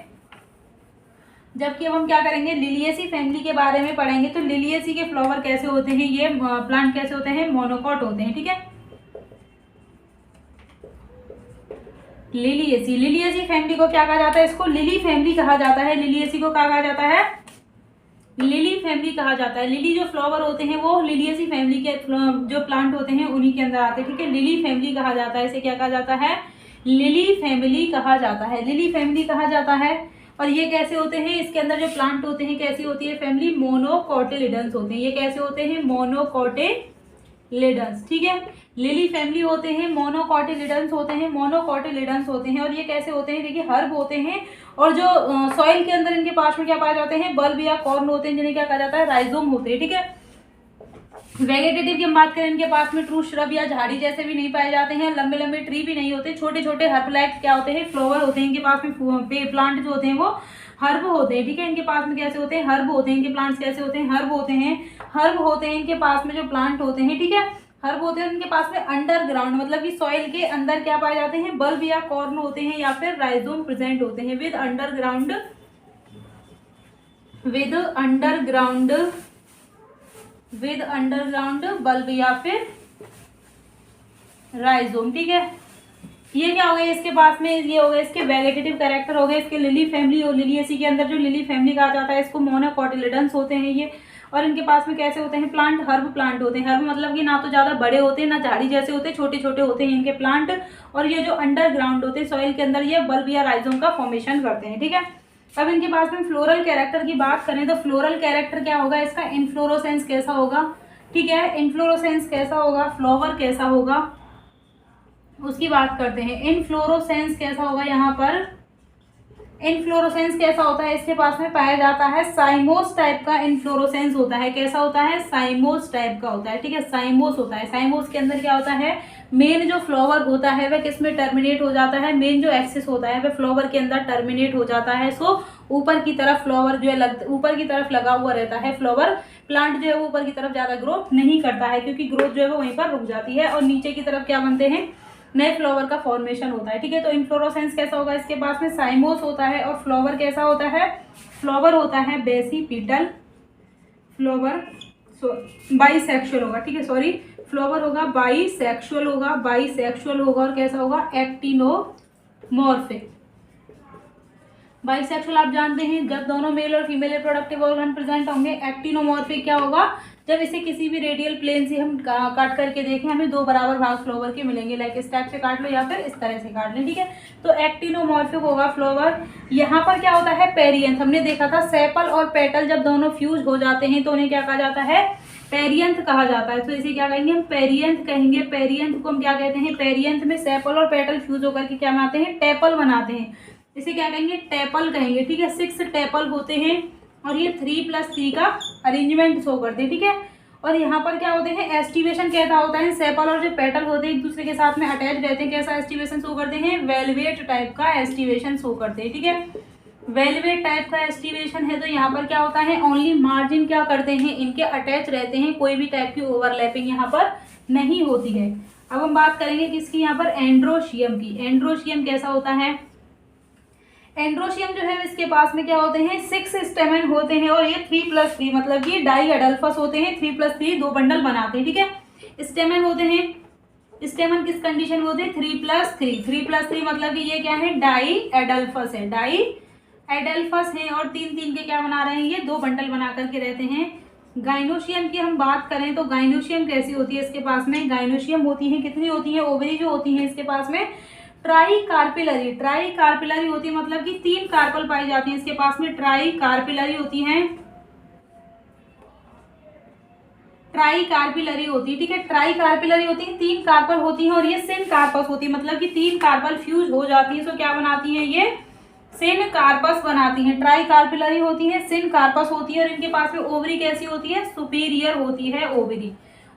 जबकि अब हम क्या करेंगे, लिलिएसी फैमिली के बारे में पढ़ेंगे। तो लिलिएसी के फ्लावर कैसे होते हैं, ये प्लांट कैसे होते हैं, मोनोकॉट होते हैं, ठीक है। लिलिएसी फैमिली को क्या कहा जाता है, इसको लिली फैमिली कहा जाता है। लिलिएसी को क्या कहा जाता है, लिली फैमिली कहा जाता है। लिली जो फ्लावर होते हैं वो लिलिएसी फैमिली के जो प्लांट होते हैं उन्हीं के अंदर आते हैं, ठीक है। लिली फैमिली कहा जाता है, इसे क्या कहा जाता है, लिली फैमिली कहा जाता है, लिली फैमिली कहा जाता है। और ये कैसे होते हैं, इसके अंदर जो प्लांट होते हैं कैसी होती है फैमिली, मोनोकोटिलिडन्स होते हैं। ये कैसे होते हैं, मोनोकोटिलिडन्स, ठीक है। लिली फैमिली होते हैं, मोनोकोटिलिडन्स होते हैं, मोनोकोटिलिडन्स होते हैं। और ये कैसे होते हैं, देखिए हर्ब होते हैं। और जो सॉइल के अंदर इनके पास में क्या पाए जाते हैं, बल्ब या कॉर्न होते हैं, जिन्हें क्या कहा जाता है, राइजोम होते हैं, ठीक है। वेजिटेटिव की हम बात करें, इनके पास में ट्रू श्रब या झाड़ी जैसे भी नहीं पाए जाते हैं, लंबे लंबे ट्री भी नहीं होते, छोटे छोटे हर्ब लाइक क्या होते हैं, फ्लावर होते हैं। इनके पास में प्लांट जो होते हैं वो हर्ब होते हैं, ठीक है। इनके पास में कैसे होते हैं, हर्ब होते हैं। इनके प्लांट्स कैसे होते हैं, हर्ब होते हैं, हर्ब होते हैं। इनके पास में जो प्लांट होते हैं, ठीक है, हर्ब होते हैं। इनके पास में अंडरग्राउंड मतलब कि सॉइल के अंदर क्या पाए जाते हैं, बल्ब या कॉर्न होते हैं या फिर राइजोम प्रेजेंट होते हैं विद अंडरग्राउंड बल्ब या फिर राइजोम, ठीक है। ये क्या हो गया इसके पास में, ये हो गया इसके वेजिटेटिव कैरेक्टर हो गए इसके। लिली फैमिली और लिलिएसी के अंदर जो लिली फैमिली कहा जाता है इसको मोनोकोटिलिडन्स होते हैं ये। और इनके पास में कैसे होते हैं प्लांट, हर्ब प्लांट होते हैं। हर्ब मतलब कि ना तो ज्यादा बड़े होते हैं ना झाड़ी जैसे होते हैं, छोटे छोटे होते हैं इनके प्लांट। और ये जो अंडरग्राउंड होते हैं सॉइल के अंदर, ये बल्ब या राइजोम का फॉर्मेशन करते हैं, ठीक है। अब इनके पास में फ्लोरल कैरेक्टर की बात करें तो फ्लोरल कैरेक्टर क्या होगा इसका, इनफ्लोरोसेंस कैसा होगा, ठीक है, इनफ्लोरोसेंस कैसा होगा, फ्लावर कैसा होगा, उसकी बात करते हैं। इनफ्लोरोसेंस कैसा होगा, यहाँ पर इनफ्लोरोसेंस कैसा होता है, इसके पास में पाया जाता है साइमोस टाइप का इनफ्लोरोसेंस होता है। कैसा होता है, साइमोस टाइप का होता है, ठीक है, साइमोस होता है। साइमोस के अंदर क्या होता है, मेन जो फ्लावर होता है वह किस में टर्मिनेट हो जाता है, मेन जो एक्सिस होता है वह फ्लावर के अंदर टर्मिनेट हो जाता है। सो ऊपर की तरफ फ्लावर जो है ऊपर की तरफ लगा हुआ रहता है फ्लावर। प्लांट जो है वो ऊपर की तरफ ज्यादा ग्रोथ नहीं करता है, क्योंकि ग्रोथ जो है वो वहीं पर रुक जाती है और नीचे की तरफ क्या बनते हैं, नए फ्लावर का फॉर्मेशन होता है, ठीक है। तो इनफ्लोरोसेंस कैसा होगा, इसके पास में साइमोस होता है। और फ्लावर कैसा होता है, फ्लावर होता है बेसिपिटल फ्लावर, बाइसेक्सुअल होगा, ठीक है, सॉरी, फ्लावर होगा बाइसेक्सुअल होगा, बाइसेक्सुअल होगा। और कैसा होगा, एक्टिनोमॉर्फिक। बाइसेक्सुअल आप जानते हैं जब दोनों मेल और फीमेल रिप्रोडक्टिव ऑर्गन प्रेजेंट होंगे। एक्टिनोमॉर्फिक क्या होगा, जब इसे किसी भी रेडियल प्लेन से हम काट करके देखें हमें दो बराबर भाग फ्लावर के मिलेंगे, लाइक इस टाइप से काट लो या फिर इस तरह से काट लें, ठीक है। तो एक्टिनोमॉर्फिक होगा फ्लावर। यहाँ पर क्या होता है, पेरियंथ। हमने देखा था सेपल और पेटल जब दोनों फ्यूज हो जाते हैं तो उन्हें क्या कहा जाता है, पेरियंथ कहा जाता है। तो इसे क्या कहेंगे हम, पेरियंथ कहेंगे। पेरियंथ को हम क्या कहते हैं, पेरियंथ में सेपल और पेटल फ्यूज होकर के क्या बनाते हैं, टेपल बनाते हैं। इसे क्या कहेंगे, टेपल कहेंगे, ठीक है। 6 टेपल होते हैं और ये 3+3 का अरेंजमेंट शो करते हैं, ठीक है। और यहाँ पर क्या होते हैं, एस्टिवेशन कैसा होता है, सेपल और जो पेटल होते हैं एक दूसरे के साथ में अटैच रहते हैं। कैसा एस्टिवेशन शो करते हैं, वेलवेट टाइप का एस्टिवेशन शो करते हैं, ठीक है। वेलवेट टाइप का एस्टिवेशन है तो यहाँ पर क्या होता है, ओनली मार्जिन क्या करते हैं, इनके अटैच रहते हैं, कोई भी टाइप की ओवरलैपिंग यहाँ पर नहीं होती है। अब हम बात करेंगे किसकी, यहाँ पर एंड्रोशियम की। एंड्रोशियम कैसा होता है, एंड्रोशियम जो है इसके पास में क्या होते हैं, 6 स्टेमन होते हैं और ये 3+3 मतलब कि डाई एडल्फस होते हैं, 3+3 2 बंडल बनाते हैं, ठीक है। स्टेमन होते हैं, स्टेमन किस कंडीशन में होते हैं, 3+3, 3+3 मतलब कि ये क्या है, डाई एडल्फस है, डाई एडल्फस है और 3 के क्या बना रहे हैं, ये 2 बंडल बना करके रहते हैं। गाइनोशियम की हम बात करें तो गाइनोशियम कैसी होती है इसके पास में, गाइनोशियम होती है, कितनी होती है, ओवरी जो होती है इसके पास में ट्राई कार्पिलरी, ट्राई कार्पिलरी होती है मतलब कि 3 कार्पल पाई जाती है इसके पास में, ट्राई कार्पिलरी होती है, ट्राई कार्पिलरी होती है, ठीक है। ट्राई कार्पिलरी होती है, 3 कार्पल होती है और ये सिन कार्पस होती है मतलब कि 3 कार्पल फ्यूज हो जाती है, तो क्या बनाती है, ये सिन कार्पस बनाती है। ट्राई कार्पिलरी होती है, सिन कार्पस होती है और इनके पास में ओवरी कैसी होती है, सुपीरियर होती है ओवरी,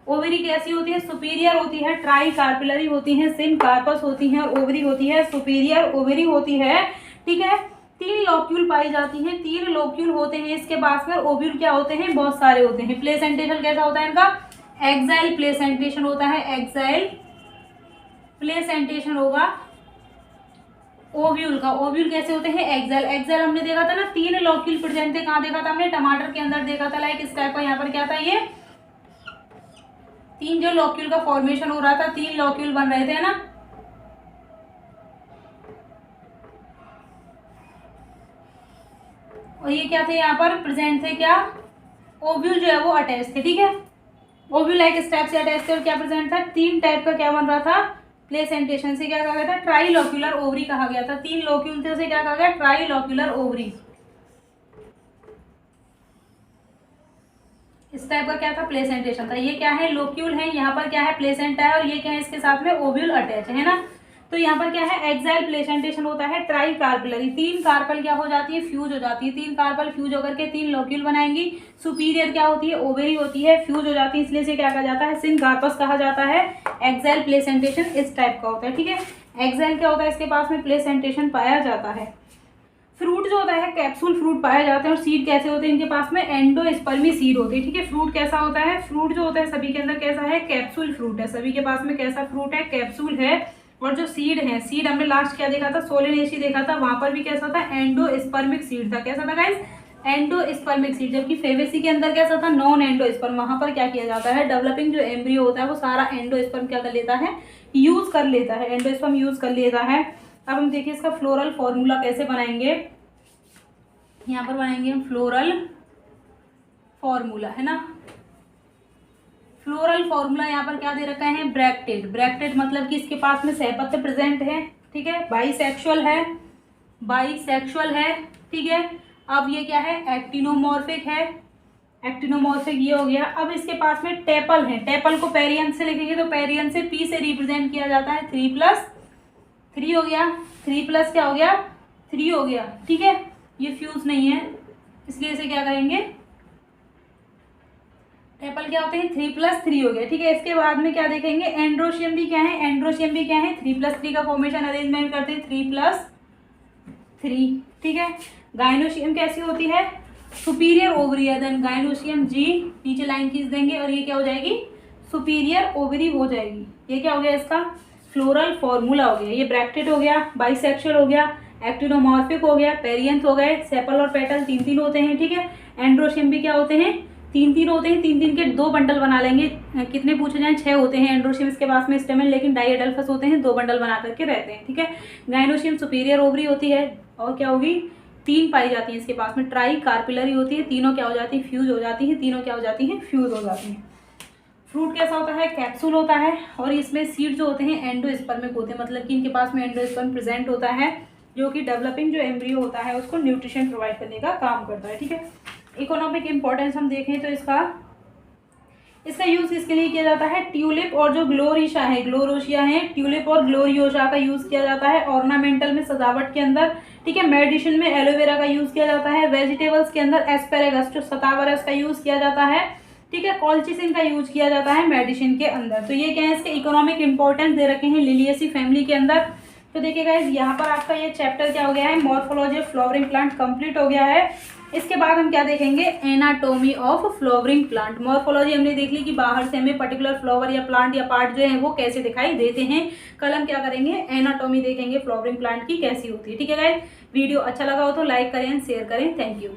ओवरी कैसी होती है, सुपीरियर होती है। ट्राई कार्पिलरी होती है, सिन कार्पस होती है और ओवरी होती है सुपीरियर ओवरी होती है, ठीक है। 3 लोक्यूल पाई जाती हैं, 3 लोक्यूल होते हैं इसके पास में, ओव्यूल क्या होते हैं, बहुत सारे होते हैं। प्लेसेंटेशन कैसा होता है इनका, एक्साइल प्लेसेंटेशन होता है, एक्साइल प्लेसेंटेशन होगा ओव्यूल का। ओव्यूल कैसे होते हैं, एक्साइल, एक्साइल हमने देखा था ना, 3 लोक्यूल प्रेजेंट थे, कहाँ देखा था हमने, टमाटर के अंदर देखा था, लाइक इस टाइप का। यहाँ पर क्या था, ये 3 जो लोक्यूल का फॉर्मेशन हो रहा था, 3 लोक्यूल बन रहे थे ना, और ये क्या थे, यहाँ पर प्रेजेंट थे क्या, ओव्यूल जो है वो अटैच थे, ठीक है। ओव्यूल लाइक स्टेप से अटैच थे और क्या प्रेजेंट था, 3 टाइप का क्या बन रहा था, प्लेसेंटेशन से क्या कहा गया था, ट्राइलोक्यूलर ओवरी कहा गया था। 3 लोक्यूल थे, उसे क्या कहा गया, ट्राइलोक्यूलर ओवरी। इस टाइप का क्या था, प्लेसेंटेशन था। ये क्या है, लोक्यूल है, यहाँ पर क्या है, प्लेसेंटा है और ये क्या है, इसके साथ में ओव्यूल अटैच है ना। तो यहाँ पर क्या है, एक्साइल प्लेसेंटेशन होता है, ट्राई कार्पलरी, 3 कार्पल क्या हो जाती है, फ्यूज हो जाती है, 3 कार्पल फ्यूज होकर के 3 लोक्यूल बनाएंगी। सुपीरियर क्या होती है, ओवरी होती है, फ्यूज हो जाती है, इसलिए इसे क्या कहा जाता है, सिन कार्पस कहा जाता है। एक्साइल प्लेसेंटेशन इस टाइप का होता है, ठीक है। एक्साइल क्या होता है, इसके पास में प्लेसेंटेशन पाया जाता है। फ्रूट जो होता है, कैप्सूल फ्रूट पाया जाता है और सीड कैसे होते हैं इनके पास में, एंडोस्पर्मी सीड होती है, ठीक है। फ्रूट कैसा होता है, फ्रूट जो होता है सभी के अंदर कैसा है, कैप्सूल फ्रूट है, सभी के पास में कैसा फ्रूट है, कैप्सूल है। और जो सीड है, सीड हमने लास्ट क्या देखा था, सोलेनेसी देखा था, वहां पर भी कैसा था, एंडोस्पर्मिक सीड था, कैसा था गाइस, एंडोस्पर्मिक सीड। जबकि फेवेसी के अंदर कैसा था, नॉन एंडोस्पर्म। वहां पर क्या किया जाता है, डेवलपिंग जो एम्ब्रियो होता है वो सारा एंडोस्पर्म क्या कर लेता है, यूज कर लेता है, एंडोस्पर्म यूज कर लेता है। अब हम देखिए इसका फ्लोरल फॉर्मूला कैसे बनाएंगे, यहाँ पर बनाएंगे हम फ्लोरल फॉर्मूला, है ना। फ्लोरल फॉर्मूला यहाँ पर क्या दे रखा है, ब्रैक्टेड, ब्रैक्टेड मतलब कि इसके पास में सहपत्र प्रेजेंट है, ठीक है। बाइसेक्सुअल है, बाइसेक्सुअल है, ठीक है। अब ये क्या है, एक्टिनोमॉर्फिक है, एक्टिनोमॉर्फिक ये हो गया। अब इसके पास में टेपल है, टेपल को पेरियंस से लिखेंगे तो पेरियंस से पी से रिप्रेजेंट किया जाता है, 3+3 हो गया, 3+ क्या हो गया, 3 हो गया, ठीक है। ये फ्यूज नहीं है इसलिए इसे क्या करेंगे, टेपल क्या होते हैं, 3+3 हो गया, ठीक है। इसके बाद में क्या देखेंगे, एंड्रोशियम भी क्या है, एंड्रोशियम भी क्या है, 3+3 का फॉर्मेशन अरेंजमेंट करते हैं, 3+3, ठीक है। गाइनोशियम कैसी होती है, सुपीरियर ओवरी है, देन गाइनोशियम जी, नीचे लाइन खींच देंगे और ये क्या हो जाएगी, सुपीरियर ओवरी हो जाएगी। ये क्या हो गया, इसका फ्लोरल फॉर्मूला हो गया। ये ब्रैक्टेड हो गया, बाइसेक्सुअल हो गया, एक्टिनोमॉर्फिक हो गया, पेरियंथ हो गए, सेपल और पेटल 3 होते हैं, ठीक है। एंड्रोशियम भी क्या होते हैं, 3 होते हैं, 3 के 2 बंडल बना लेंगे, कितने पूछे जाए, 6 होते हैं एंड्रोशियम इसके पास में स्टेमन, लेकिन डाइएडल्फस होते हैं, 2 बंडल बना करके रहते हैं, ठीक है। गाइनोशियम सुपीरियर ओवरी होती है और क्या होगी, 3 पाई जाती है इसके पास में, ट्राई कार्पिलरी होती है, तीनों क्या हो जाती है, फ्यूज हो जाती है, तीनों क्या हो जाती है, फ्यूज हो जाती है। फ्रूट कैसा होता है, कैप्सूल होता है और इसमें सीड जो होते हैं एंडोस्पर्मिक होते हैं, मतलब कि इनके पास में एंडोस्पर्म प्रेजेंट होता है जो कि डेवलपिंग जो एम्ब्रियो होता है उसको न्यूट्रिशन प्रोवाइड करने का काम करता है, ठीक है। इकोनॉमिक इंपॉर्टेंस हम देखें तो इसका यूज किसके लिए किया जाता है, ट्यूलिप और जो ग्लोरिशा है, ग्लोरोशिया है, ट्यूलिप और ग्लोरियोशा का यूज किया जाता है ऑर्नामेंटल में, सजावट के अंदर, ठीक है। मेडिसिन में एलोवेरा का यूज किया जाता है, वेजिटेबल्स के अंदर एस्पेरेगस जो सतावर है उसका यूज किया जाता है, ठीक है। कॉल्चिसिन का यूज किया जाता है मेडिसिन के अंदर। तो ये क्या है, इसके इकोनॉमिक इंपॉर्टेंस दे रखे हैं लिलिएसी फैमिली के अंदर, तो देखिए गाइस यहाँ पर आपका ये चैप्टर क्या हो गया है, morphology of flowering plant complete हो गया है। इसके बाद हम क्या देखेंगे, anatomy of flowering plant. Morphology हमने देख ली कि बाहर से हमें पर्टिकुलर फ्लावर या प्लांट या पार्ट जो है वो कैसे दिखाई देते हैं। कल हम क्या करेंगे, एनाटॉमी देखेंगे फ्लावरिंग प्लांट की कैसी होती है। ठीक है गाइस, वीडियो अच्छा लगा हो तो लाइक करें, शेयर करें। Thank you.